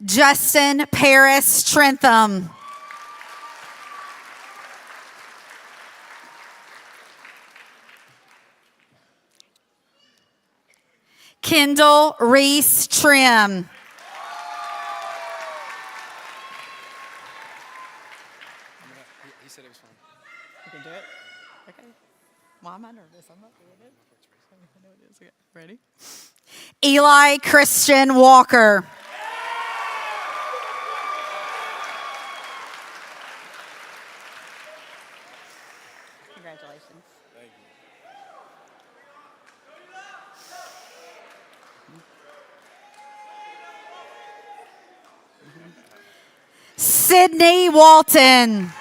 Justin Paris Trentham. Kendall Reese Trim. He said it was fun. You can do it? Okay. Why am I nervous? I'm not doing it. I know it is. Okay. Ready? Eli Christian Walker. Congratulations. Thank you. Sydney Walton.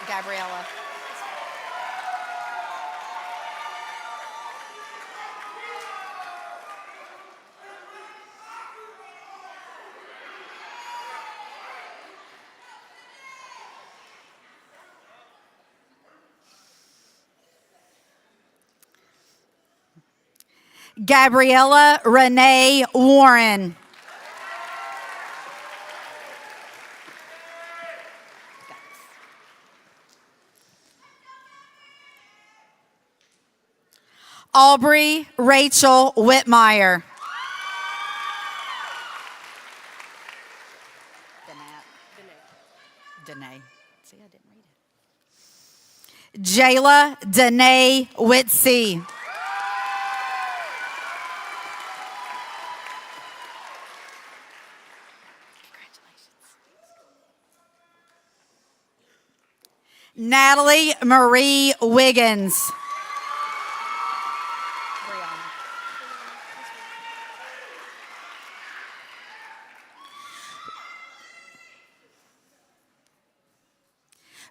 Gabriella. Gabriella Renee Warren. Aubrey Rachel Whitmire. Danae. See, I didn't read it. Jayla Danae Whitsey. Natalie Marie Wiggins.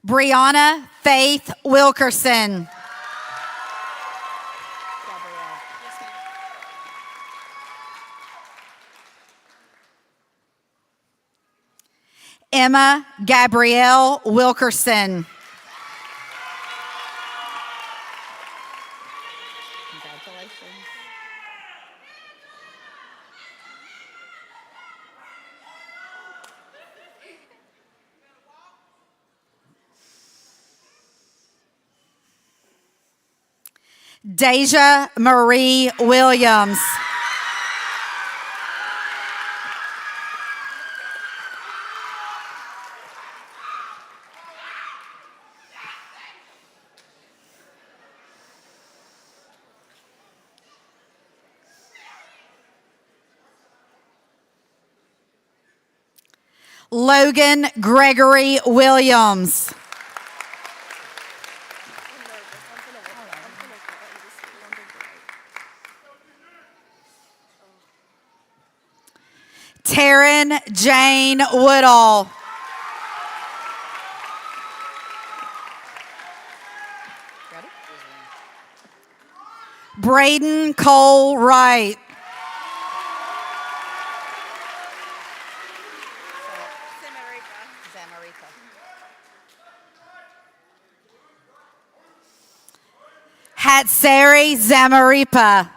Brianna Faith Wilkerson. Emma Gabrielle Wilkerson. Congratulations. Deja Marie Williams. Logan Gregory Williams. Taryn Jane Woodall. Ready? Braden Cole Wright. Zamarika. Hatsari Zamaripa.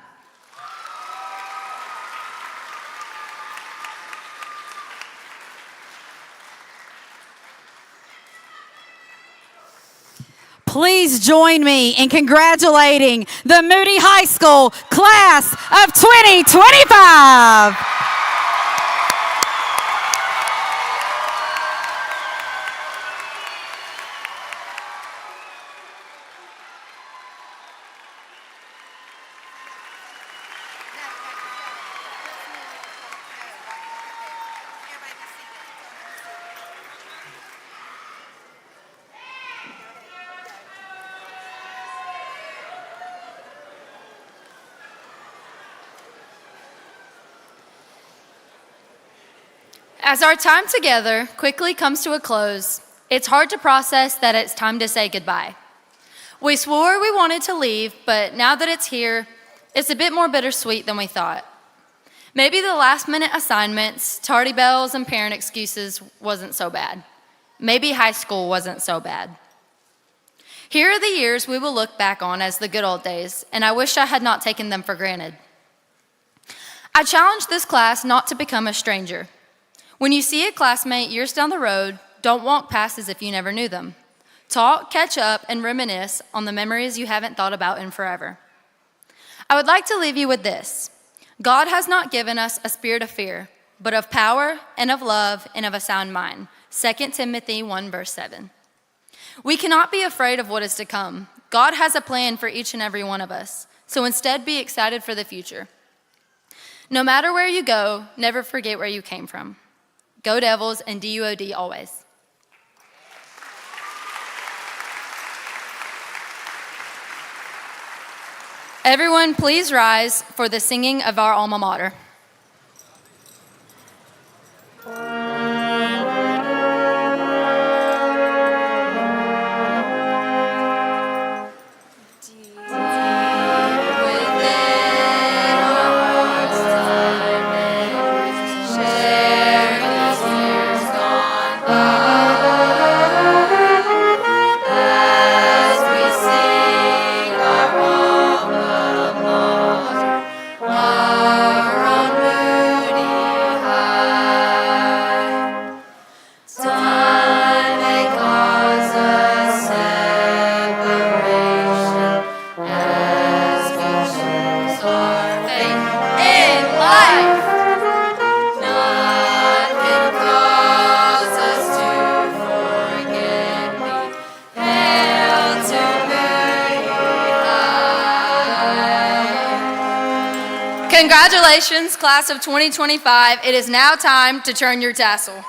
Please join me in congratulating the Moody High School class of 2025. As our time together quickly comes to a close, it's hard to process that it's time to say goodbye. We swore we wanted to leave, but now that it's here, it's a bit more bittersweet than we thought. Maybe the last-minute assignments, tardy bells, and parent excuses wasn't so bad. Maybe high school wasn't so bad. Here are the years we will look back on as the good old days, and I wish I had not taken them for granted. I challenge this class not to become a stranger. When you see a classmate years down the road, don't walk past as if you never knew them. Talk, catch up, and reminisce on the memories you haven't thought about in forever. I would like to leave you with this. God has not given us a spirit of fear, but of power and of love and of a sound mind. 2 Timothy 1 verse 7. We cannot be afraid of what is to come. God has a plan for each and every one of us. So instead, be excited for the future. No matter where you go, never forget where you came from. Go Devils and DUOD always. Everyone, please rise for the singing of our alma mater. Congratulations, class of 2025. It is now time to turn your tassel.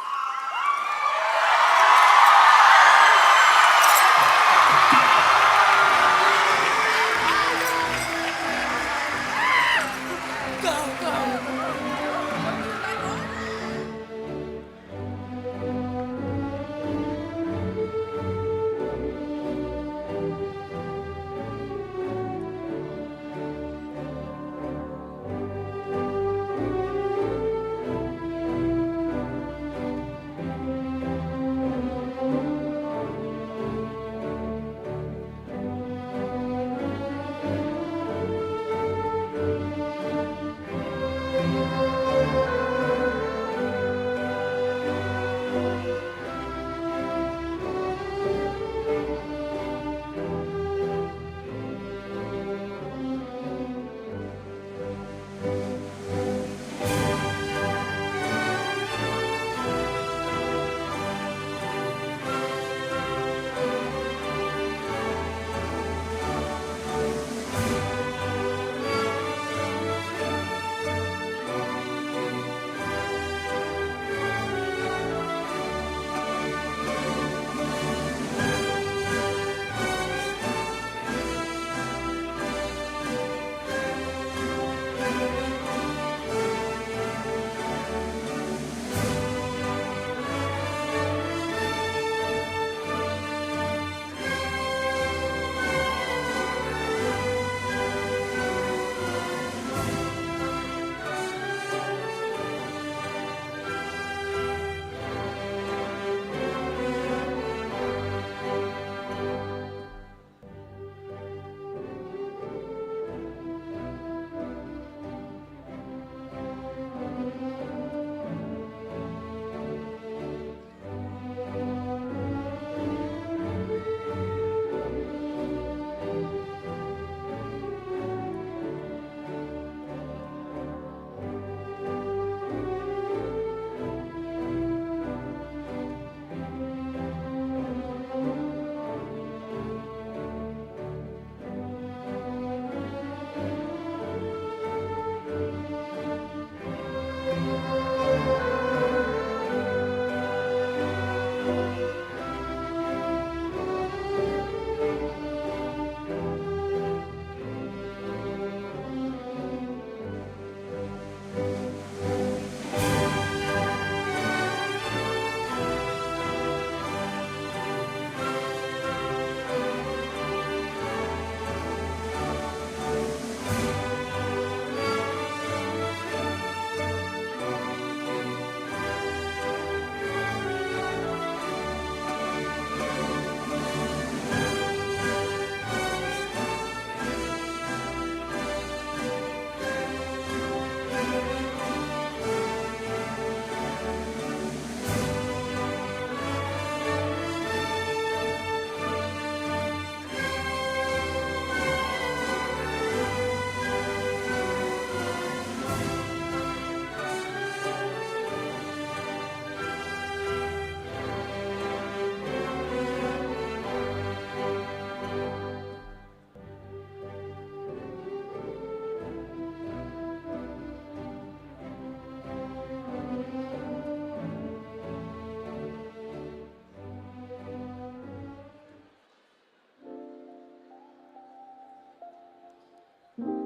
you.